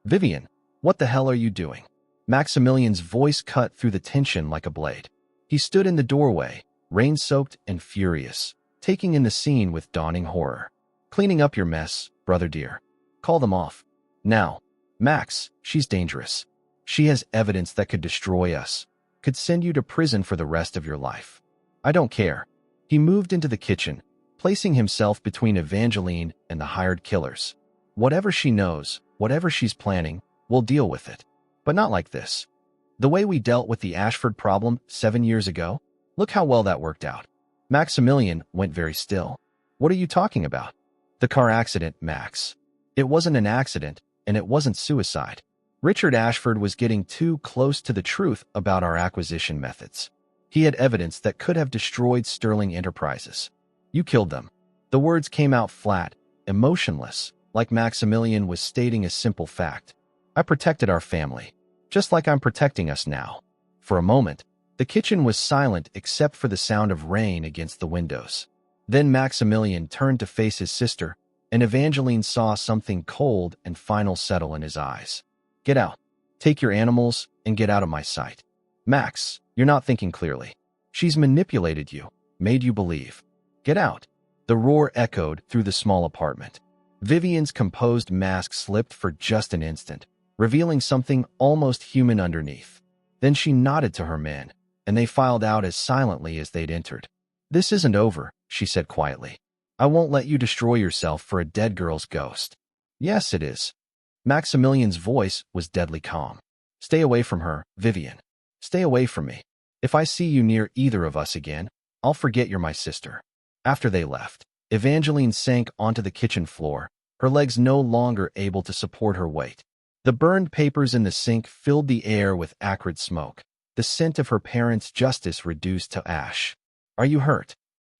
"Vivian, what the hell are you doing?" Maximilian's voice cut through the tension like a blade. He stood in the doorway, rain-soaked and furious, taking in the scene with dawning horror. "Cleaning up your mess, brother dear. Call them off. Now. Max, she's dangerous. She has evidence that could destroy us, could send you to prison for the rest of your life. I don't care." He moved into the kitchen, placing himself between Evangeline and the hired killers. "Whatever she knows, whatever she's planning, we'll deal with it. But not like this. The way we dealt with the Ashford problem 7 years ago, look how well that worked out." Maximilian went very still. "What are you talking about?" "The car accident, Max. It wasn't an accident, and it wasn't suicide. Richard Ashford was getting too close to the truth about our acquisition methods. He had evidence that could have destroyed Sterling Enterprises. You killed them." The words came out flat, emotionless, like Maximilian was stating a simple fact. I protected our family, just like I'm protecting us now. For a moment, the kitchen was silent except for the sound of rain against the windows. Then Maximilian turned to face his sister, and Evangeline saw something cold and final settle in his eyes. Get out. Take your animals and get out of my sight. Max, you're not thinking clearly. She's manipulated you, made you believe. Get out. The roar echoed through the small apartment. Vivian's composed mask slipped for just an instant, revealing something almost human underneath. Then she nodded to her men, and they filed out as silently as they'd entered. This isn't over, she said quietly. I won't let you destroy yourself for a dead girl's ghost. Yes, it is. Maximilian's voice was deadly calm. Stay away from her, Vivian. Stay away from me. If I see you near either of us again, I'll forget you're my sister. After they left, Evangeline sank onto the kitchen floor, her legs no longer able to support her weight. The burned papers in the sink filled the air with acrid smoke, the scent of her parents' justice reduced to ash. Are you hurt?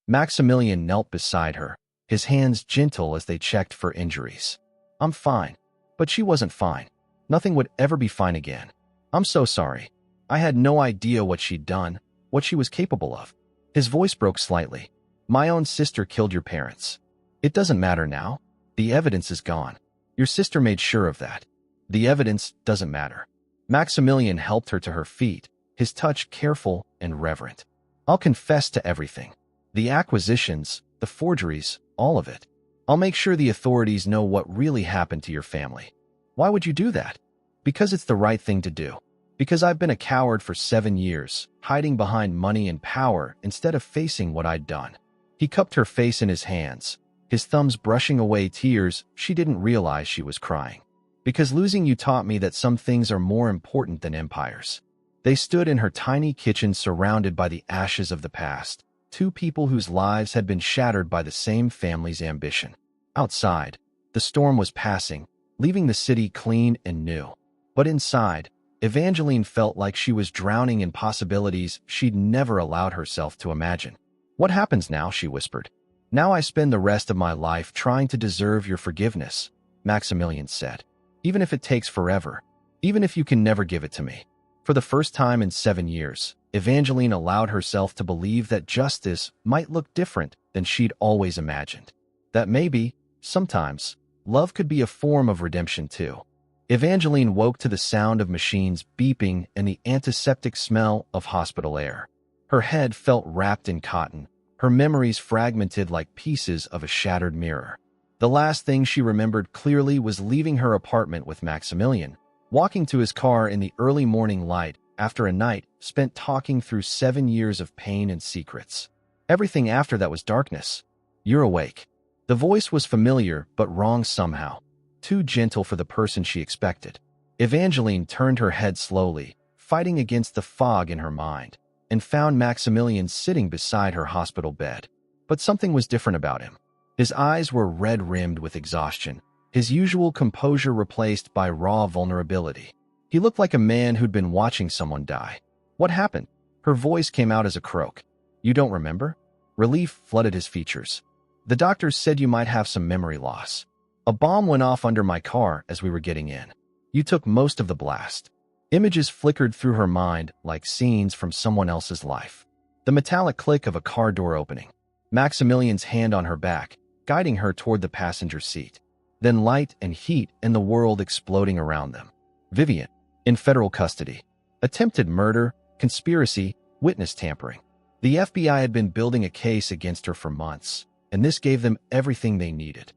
Maximilian knelt beside her, his hands gentle as they checked for injuries. I'm fine. But she wasn't fine. Nothing would ever be fine again. I'm so sorry. I had no idea what she'd done, what she was capable of. His voice broke slightly. My own sister killed your parents. It doesn't matter now. The evidence is gone. Your sister made sure of that. The evidence doesn't matter. Maximilian helped her to her feet, his touch careful and reverent. I'll confess to everything. The acquisitions, the forgeries, all of it. I'll make sure the authorities know what really happened to your family. Why would you do that? Because it's the right thing to do. Because I've been a coward for 7 years, hiding behind money and power instead of facing what I'd done. He cupped her face in his hands, his thumbs brushing away tears she didn't realize she was crying. Because losing you taught me that some things are more important than empires. They stood in her tiny kitchen surrounded by the ashes of the past. Two people whose lives had been shattered by the same family's ambition. Outside, the storm was passing, leaving the city clean and new. But inside, Evangeline felt like she was drowning in possibilities she'd never allowed herself to imagine. What happens now, she whispered. Now I spend the rest of my life trying to deserve your forgiveness, Maximilian said. Even if it takes forever, even if you can never give it to me. For the first time in 7 years, Evangeline allowed herself to believe that justice might look different than she'd always imagined. That maybe, sometimes, love could be a form of redemption too. Evangeline woke to the sound of machines beeping and the antiseptic smell of hospital air. Her head felt wrapped in cotton, her memories fragmented like pieces of a shattered mirror. The last thing she remembered clearly was leaving her apartment with Maximilian, walking to his car in the early morning light after a night spent talking through 7 years of pain and secrets. Everything after that was darkness. You're awake. The voice was familiar but wrong somehow, too gentle for the person she expected. Evangeline turned her head slowly, fighting against the fog in her mind, and found Maximilian sitting beside her hospital bed. But something was different about him. His eyes were red-rimmed with exhaustion, his usual composure replaced by raw vulnerability. He looked like a man who'd been watching someone die. What happened? Her voice came out as a croak. You don't remember? Relief flooded his features. The doctors said you might have some memory loss. A bomb went off under my car as we were getting in. You took most of the blast. Images flickered through her mind like scenes from someone else's life. The metallic click of a car door opening. Maximilian's hand on her back, guiding her toward the passenger seat. Then light and heat and the world exploding around them. Vivian, in federal custody. Attempted murder, conspiracy, witness tampering. The FBI had been building a case against her for months, and this gave them everything they needed.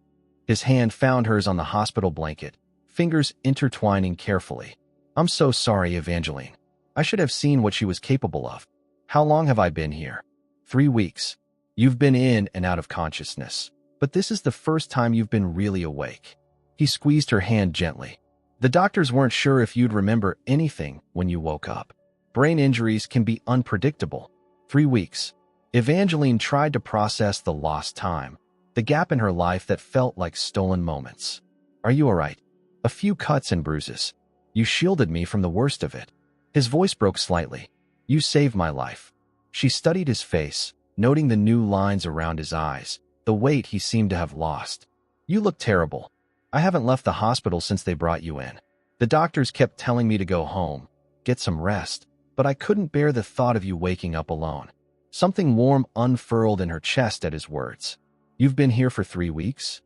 His hand found hers on the hospital blanket, fingers intertwining carefully. I'm so sorry, Evangeline. I should have seen what she was capable of. How long have I been here? 3 weeks. You've been in and out of consciousness, but this is the first time you've been really awake. He squeezed her hand gently. The doctors weren't sure if you'd remember anything when you woke up. Brain injuries can be unpredictable. 3 weeks. Evangeline tried to process the lost time, the gap in her life that felt like stolen moments. Are you all right? A few cuts and bruises. You shielded me from the worst of it. His voice broke slightly. You saved my life. She studied his face, noting the new lines around his eyes, the weight he seemed to have lost. You look terrible. I haven't left the hospital since they brought you in. The doctors kept telling me to go home, get some rest, but I couldn't bear the thought of you waking up alone. Something warm unfurled in her chest at his words. You've been here for 3 weeks?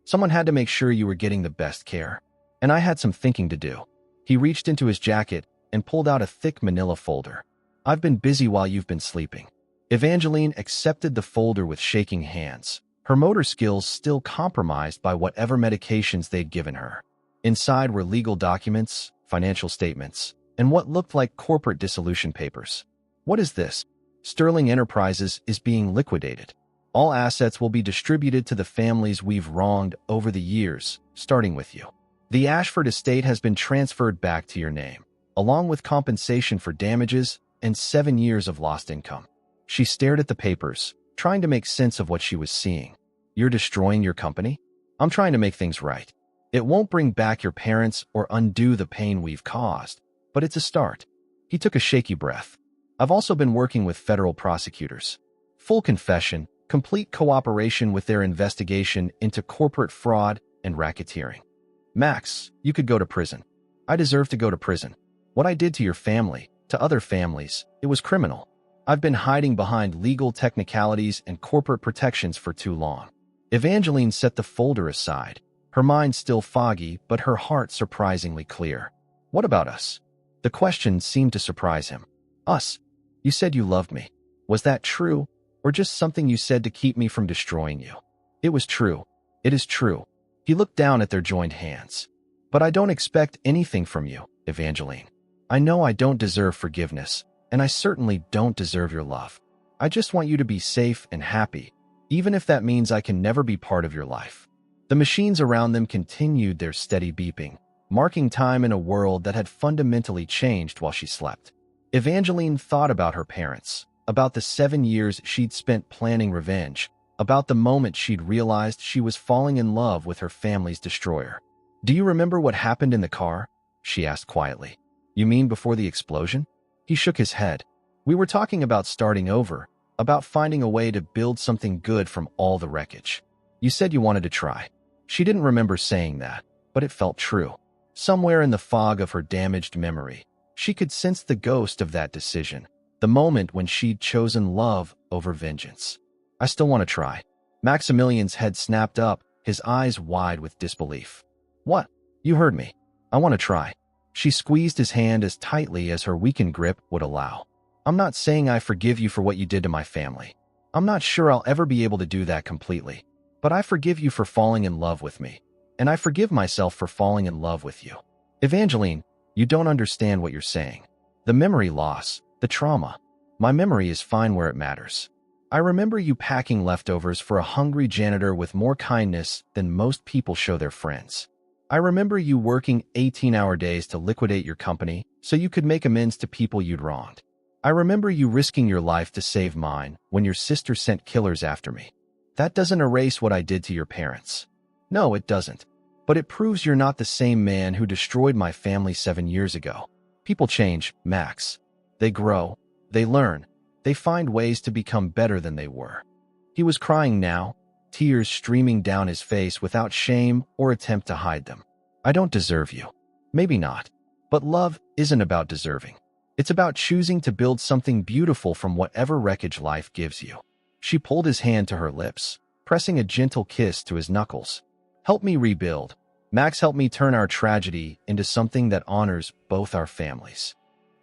Someone had to make sure you were getting the best care. And I had some thinking to do. He reached into his jacket and pulled out a thick manila folder. I've been busy while you've been sleeping. Evangeline accepted the folder with shaking hands, her motor skills still compromised by whatever medications they'd given her. Inside were legal documents, financial statements, and what looked like corporate dissolution papers. What is this? Sterling Enterprises is being liquidated. All assets will be distributed to the families we've wronged over the years, starting with you. The Ashford estate has been transferred back to your name, along with compensation for damages and 7 years of lost income. She stared at the papers, trying to make sense of what she was seeing. You're destroying your company? I'm trying to make things right. It won't bring back your parents or undo the pain we've caused, but it's a start. He took a shaky breath. I've also been working with federal prosecutors. Full confession, complete cooperation with their investigation into corporate fraud and racketeering. Max, you could go to prison. I deserve to go to prison. What I did to your family, to other families, it was criminal. I've been hiding behind legal technicalities and corporate protections for too long. Evangeline set the folder aside, her mind still foggy, but her heart surprisingly clear. What about us? The question seemed to surprise him. Us? You said you loved me. Was that true, or just something you said to keep me from destroying you? It was true. It is true. He looked down at their joined hands. But I don't expect anything from you, Evangeline. I know I don't deserve forgiveness, and I certainly don't deserve your love. I just want you to be safe and happy, even if that means I can never be part of your life. The machines around them continued their steady beeping, marking time in a world that had fundamentally changed while she slept. Evangeline thought about her parents, about the 7 years she'd spent planning revenge, about the moment she'd realized she was falling in love with her family's destroyer. Do you remember what happened in the car? She asked quietly. You mean before the explosion? He shook his head. We were talking about starting over, about finding a way to build something good from all the wreckage. You said you wanted to try. She didn't remember saying that, but it felt true. Somewhere in the fog of her damaged memory, she could sense the ghost of that decision, the moment when she'd chosen love over vengeance. I still want to try. Maximilian's head snapped up, his eyes wide with disbelief. What? You heard me. I want to try. She squeezed his hand as tightly as her weakened grip would allow. I'm not saying I forgive you for what you did to my family. I'm not sure I'll ever be able to do that completely. But I forgive you for falling in love with me. And I forgive myself for falling in love with you. Evangeline, you don't understand what you're saying. The memory loss, the trauma. My memory is fine where it matters. I remember you packing leftovers for a hungry janitor with more kindness than most people show their friends. I remember you working 18-hour days to liquidate your company so you could make amends to people you'd wronged. I remember you risking your life to save mine when your sister sent killers after me. That doesn't erase what I did to your parents. No, it doesn't. But it proves you're not the same man who destroyed my family 7 years ago. People change, Max. They grow. They learn. They find ways to become better than they were. He was crying now, tears streaming down his face without shame or attempt to hide them. I don't deserve you. Maybe not. But love isn't about deserving. It's about choosing to build something beautiful from whatever wreckage life gives you. She pulled his hand to her lips, pressing a gentle kiss to his knuckles. Help me rebuild. Max, help me turn our tragedy into something that honors both our families.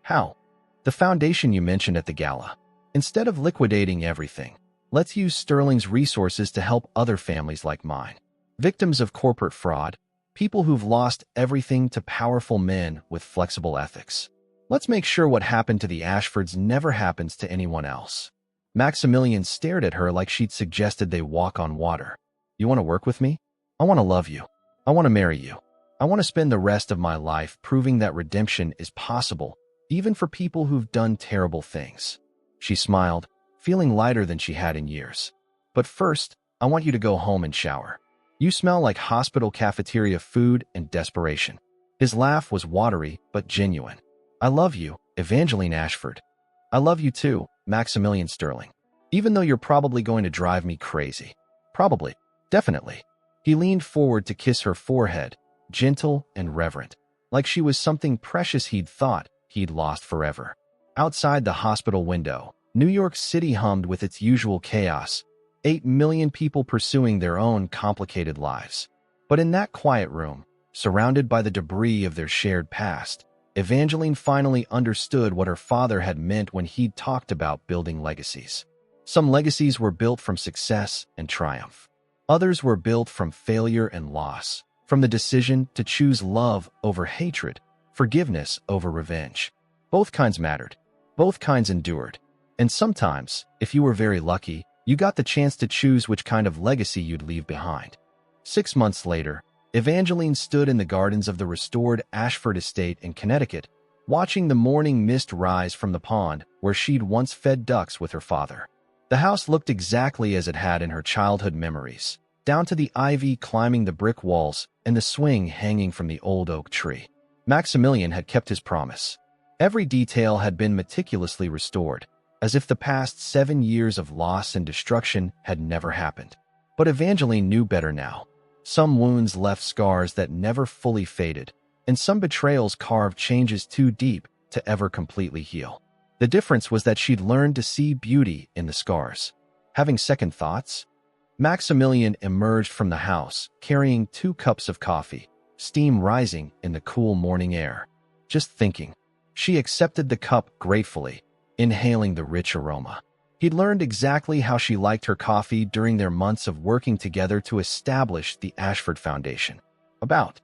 How? The foundation you mentioned at the gala. Instead of liquidating everything, let's use Sterling's resources to help other families like mine. Victims of corporate fraud, people who've lost everything to powerful men with flexible ethics. Let's make sure what happened to the Ashfords never happens to anyone else. Maximilian stared at her like she'd suggested they walk on water. You want to work with me? I want to love you. I want to marry you. I want to spend the rest of my life proving that redemption is possible, even for people who've done terrible things. She smiled, feeling lighter than she had in years. But first, I want you to go home and shower. You smell like hospital cafeteria food and desperation. His laugh was watery but genuine. I love you, Evangeline Ashford. I love you too, Maximilian Sterling. Even though you're probably going to drive me crazy. Probably. Definitely. He leaned forward to kiss her forehead, gentle and reverent, like she was something precious he'd thought he'd lost forever. Outside the hospital window, New York City hummed with its usual chaos, 8 million people pursuing their own complicated lives. But in that quiet room, surrounded by the debris of their shared past, Evangeline finally understood what her father had meant when he'd talked about building legacies. Some legacies were built from success and triumph. Others were built from failure and loss, from the decision to choose love over hatred, forgiveness over revenge. Both kinds mattered. Both kinds endured. And sometimes, if you were very lucky, you got the chance to choose which kind of legacy you'd leave behind. 6 months later, Evangeline stood in the gardens of the restored Ashford estate in Connecticut, watching the morning mist rise from the pond where she'd once fed ducks with her father. The house looked exactly as it had in her childhood memories, down to the ivy climbing the brick walls and the swing hanging from the old oak tree. Maximilian had kept his promise. Every detail had been meticulously restored, as if the past 7 years of loss and destruction had never happened. But Evangeline knew better now. Some wounds left scars that never fully faded, and some betrayals carved changes too deep to ever completely heal. The difference was that she'd learned to see beauty in the scars. Having second thoughts, Maximilian emerged from the house, carrying 2 cups of coffee, steam rising in the cool morning air. Just thinking. She accepted the cup gratefully, inhaling the rich aroma. He'd learned exactly how she liked her coffee during their months of working together to establish the Ashford Foundation. About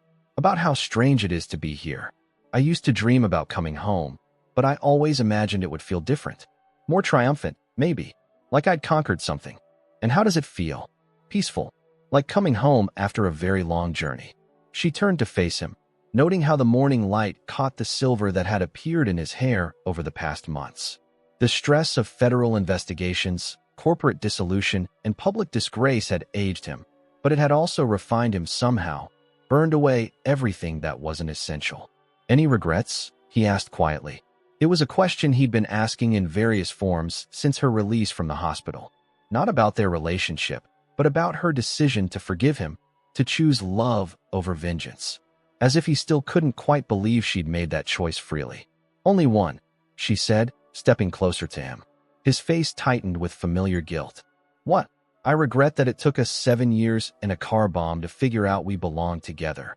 how strange it is to be here. I used to dream about coming home, but I always imagined it would feel different. More triumphant, maybe. Like I'd conquered something. And how does it feel? Peaceful. Like coming home after a very long journey. She turned to face him, noting how the morning light caught the silver that had appeared in his hair over the past months. The stress of federal investigations, corporate dissolution, and public disgrace had aged him, but it had also refined him somehow, burned away everything that wasn't essential. Any regrets? He asked quietly. It was a question he'd been asking in various forms since her release from the hospital. Not about their relationship, but about her decision to forgive him, to choose love over vengeance. As if he still couldn't quite believe she'd made that choice freely. Only one, she said, stepping closer to him. His face tightened with familiar guilt. What? I regret that it took us 7 years and a car bomb to figure out we belonged together.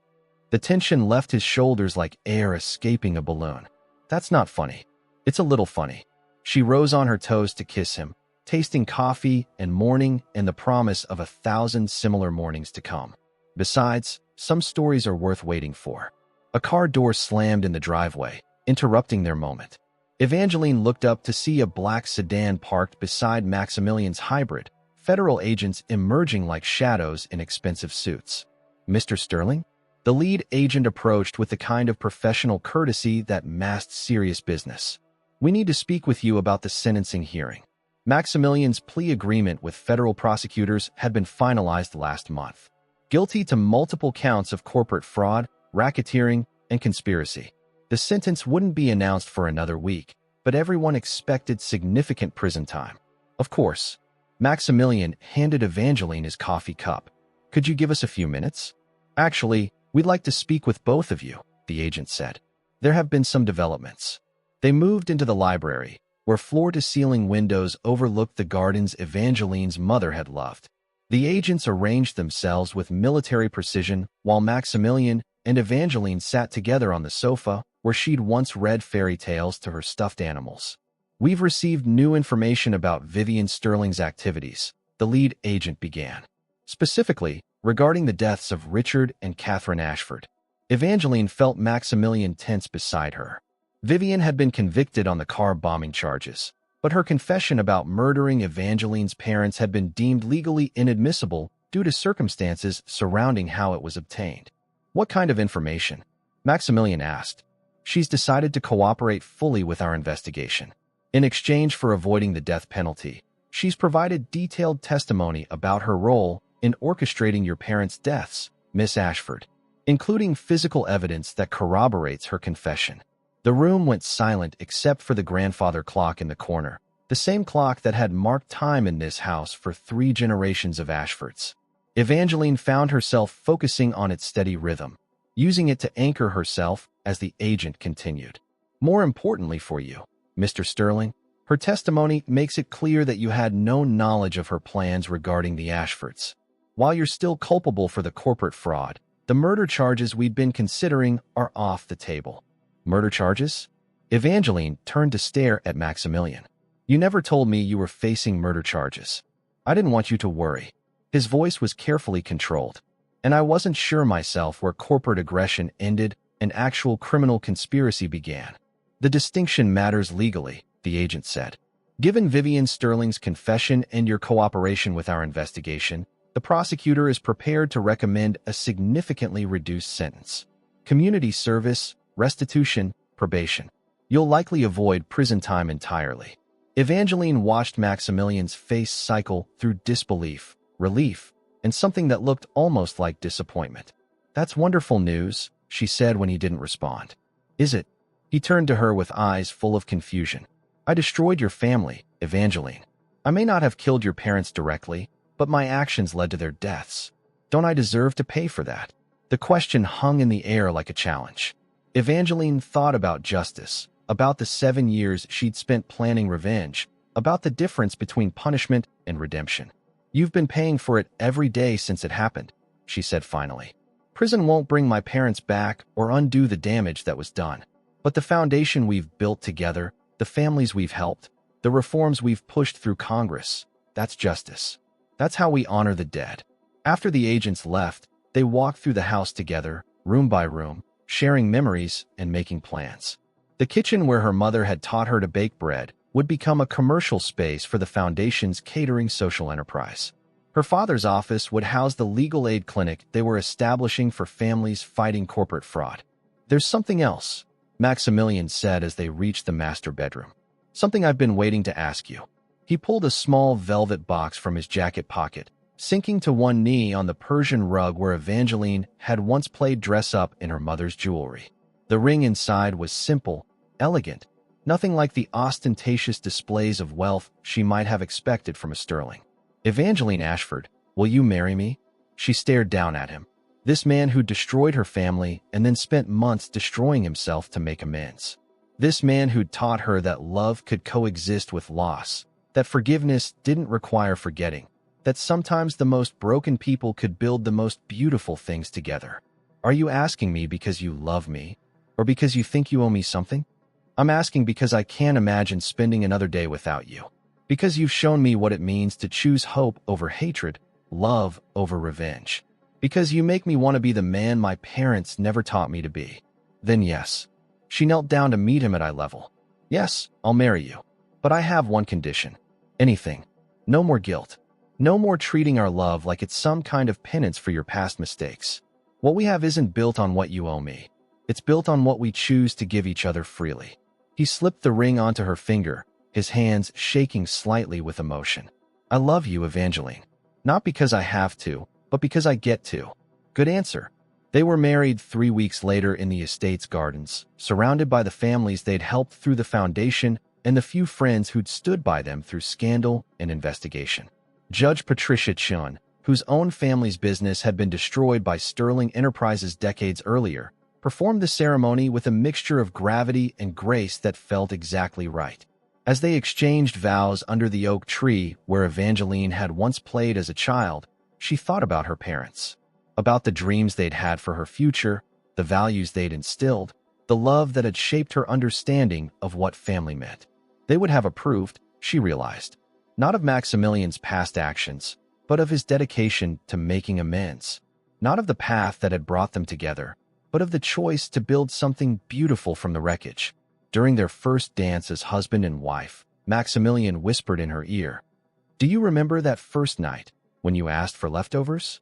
The tension left his shoulders like air escaping a balloon. That's not funny. It's a little funny. She rose on her toes to kiss him, tasting coffee and morning and the promise of 1,000 similar mornings to come. Besides, some stories are worth waiting for. A car door slammed in the driveway, interrupting their moment. Evangeline looked up to see a black sedan parked beside Maximilian's hybrid, federal agents emerging like shadows in expensive suits. Mr. Sterling? The lead agent approached with the kind of professional courtesy that masked serious business. We need to speak with you about the sentencing hearing. Maximilian's plea agreement with federal prosecutors had been finalized last month. Guilty to multiple counts of corporate fraud, racketeering, and conspiracy. The sentence wouldn't be announced for another week, but everyone expected significant prison time. Of course, Maximilian handed Evangeline his coffee cup. Could you give us a few minutes? Actually, we'd like to speak with both of you, the agent said. There have been some developments. They moved into the library, where floor-to-ceiling windows overlooked the gardens Evangeline's mother had loved. The agents arranged themselves with military precision while Maximilian and Evangeline sat together on the sofa where she'd once read fairy tales to her stuffed animals. We've received new information about Vivian Sterling's activities, the lead agent began. Specifically, regarding the deaths of Richard and Catherine Ashford. Evangeline felt Maximilian tense beside her. Vivian had been convicted on the car bombing charges, but her confession about murdering Evangeline's parents had been deemed legally inadmissible due to circumstances surrounding how it was obtained. What kind of information? Maximilian asked. She's decided to cooperate fully with our investigation. In exchange for avoiding the death penalty, she's provided detailed testimony about her role in orchestrating your parents' deaths, Miss Ashford, including physical evidence that corroborates her confession. The room went silent except for the grandfather clock in the corner, the same clock that had marked time in this house for 3 generations of Ashfords. Evangeline found herself focusing on its steady rhythm, using it to anchor herself as the agent continued. More importantly for you, Mr. Sterling, her testimony makes it clear that you had no knowledge of her plans regarding the Ashfords. While you're still culpable for the corporate fraud, the murder charges we'd been considering are off the table. Murder charges? Evangeline turned to stare at Maximilian. You never told me you were facing murder charges. I didn't want you to worry. His voice was carefully controlled, and I wasn't sure myself where corporate aggression ended and actual criminal conspiracy began. The distinction matters legally, the agent said. Given Vivian Sterling's confession and your cooperation with our investigation, the prosecutor is prepared to recommend a significantly reduced sentence. Community service, restitution, probation. You'll likely avoid prison time entirely. Evangeline watched Maximilian's face cycle through disbelief, relief, and something that looked almost like disappointment. That's wonderful news, she said when he didn't respond. Is it? He turned to her with eyes full of confusion. I destroyed your family, Evangeline. I may not have killed your parents directly, but my actions led to their deaths. Don't I deserve to pay for that? The question hung in the air like a challenge. Evangeline thought about justice, about the 7 years she'd spent planning revenge, about the difference between punishment and redemption. You've been paying for it every day since it happened, she said finally. Prison won't bring my parents back or undo the damage that was done. But the foundation we've built together, the families we've helped, the reforms we've pushed through Congress, that's justice. That's how we honor the dead. After the agents left, they walked through the house together, room by room, sharing memories and making plans. The kitchen where her mother had taught her to bake bread would become a commercial space for the Foundation's catering social enterprise. Her father's office would house the legal aid clinic they were establishing for families fighting corporate fraud. There's something else, Maximilian said as they reached the master bedroom. Something I've been waiting to ask you. He pulled a small velvet box from his jacket pocket, sinking to one knee on the Persian rug where Evangeline had once played dress-up in her mother's jewelry. The ring inside was simple, elegant, nothing like the ostentatious displays of wealth she might have expected from a Sterling. Evangeline Ashford, will you marry me? She stared down at him. This man who destroyed her family and then spent months destroying himself to make amends. This man who'd taught her that love could coexist with loss, that forgiveness didn't require forgetting, that sometimes the most broken people could build the most beautiful things together. Are you asking me because you love me, or because you think you owe me something? I'm asking because I can't imagine spending another day without you. Because you've shown me what it means to choose hope over hatred, love over revenge. Because you make me want to be the man my parents never taught me to be. Then yes. She knelt down to meet him at eye level. Yes, I'll marry you. But I have one condition. Anything. No more guilt. No more treating our love like it's some kind of penance for your past mistakes. What we have isn't built on what you owe me. It's built on what we choose to give each other freely. He slipped the ring onto her finger, his hands shaking slightly with emotion. I love you, Evangeline. Not because I have to, but because I get to. Good answer. They were married 3 weeks later in the estate's gardens, surrounded by the families they'd helped through the foundation and the few friends who'd stood by them through scandal and investigation. Judge Patricia Chun, whose own family's business had been destroyed by Sterling Enterprises decades earlier, performed the ceremony with a mixture of gravity and grace that felt exactly right. As they exchanged vows under the oak tree where Evangeline had once played as a child, she thought about her parents, about the dreams they'd had for her future, the values they'd instilled, the love that had shaped her understanding of what family meant. They would have approved, she realized, not of Maximilian's past actions, but of his dedication to making amends, not of the path that had brought them together, but of the choice to build something beautiful from the wreckage. During their first dance as husband and wife, Maximilian whispered in her ear, "Do you remember that first night when you asked for leftovers?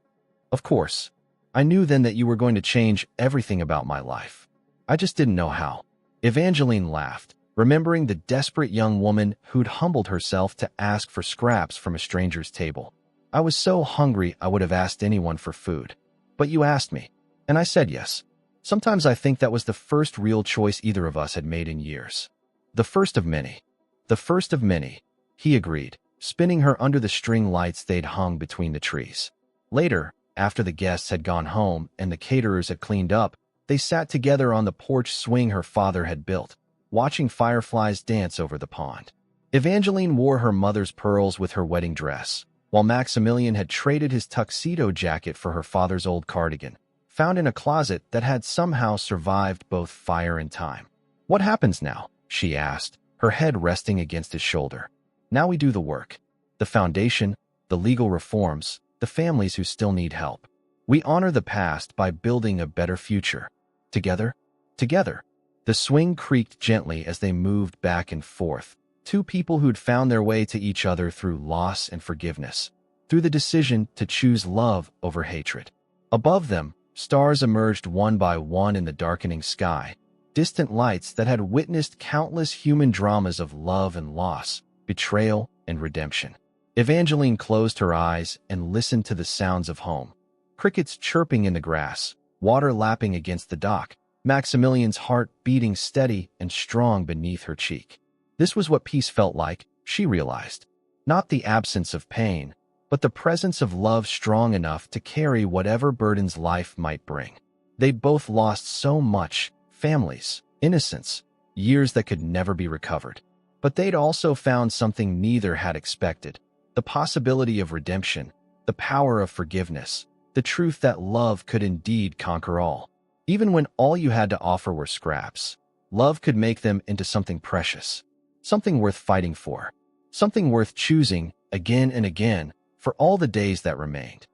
Of course. I knew then that you were going to change everything about my life. I just didn't know how." Evangeline laughed, remembering the desperate young woman who'd humbled herself to ask for scraps from a stranger's table. "I was so hungry I would have asked anyone for food. But you asked me, and I said yes. Sometimes I think that was the first real choice either of us had made in years. The first of many. The first of many," he agreed, spinning her under the string lights they'd hung between the trees. Later, after the guests had gone home and the caterers had cleaned up, they sat together on the porch swing her father had built, watching fireflies dance over the pond. Evangeline wore her mother's pearls with her wedding dress, while Maximilian had traded his tuxedo jacket for her father's old cardigan, found in a closet that had somehow survived both fire and time. "What happens now?" she asked, her head resting against his shoulder. "Now we do the work. The foundation, the legal reforms, the families who still need help. We honor the past by building a better future. Together? Together." The swing creaked gently as they moved back and forth, two people who'd found their way to each other through loss and forgiveness, through the decision to choose love over hatred. Above them, stars emerged one by one in the darkening sky, distant lights that had witnessed countless human dramas of love and loss, betrayal and redemption. Evangeline closed her eyes and listened to the sounds of home. Crickets chirping in the grass, water lapping against the dock, Maximilian's heart beating steady and strong beneath her cheek. This was what peace felt like, she realized. Not the absence of pain, but the presence of love strong enough to carry whatever burdens life might bring. They'd both lost so much: families, innocence, years that could never be recovered. But they'd also found something neither had expected: the possibility of redemption, the power of forgiveness, the truth that love could indeed conquer all. Even when all you had to offer were scraps, love could make them into something precious, something worth fighting for, something worth choosing again and again for all the days that remained.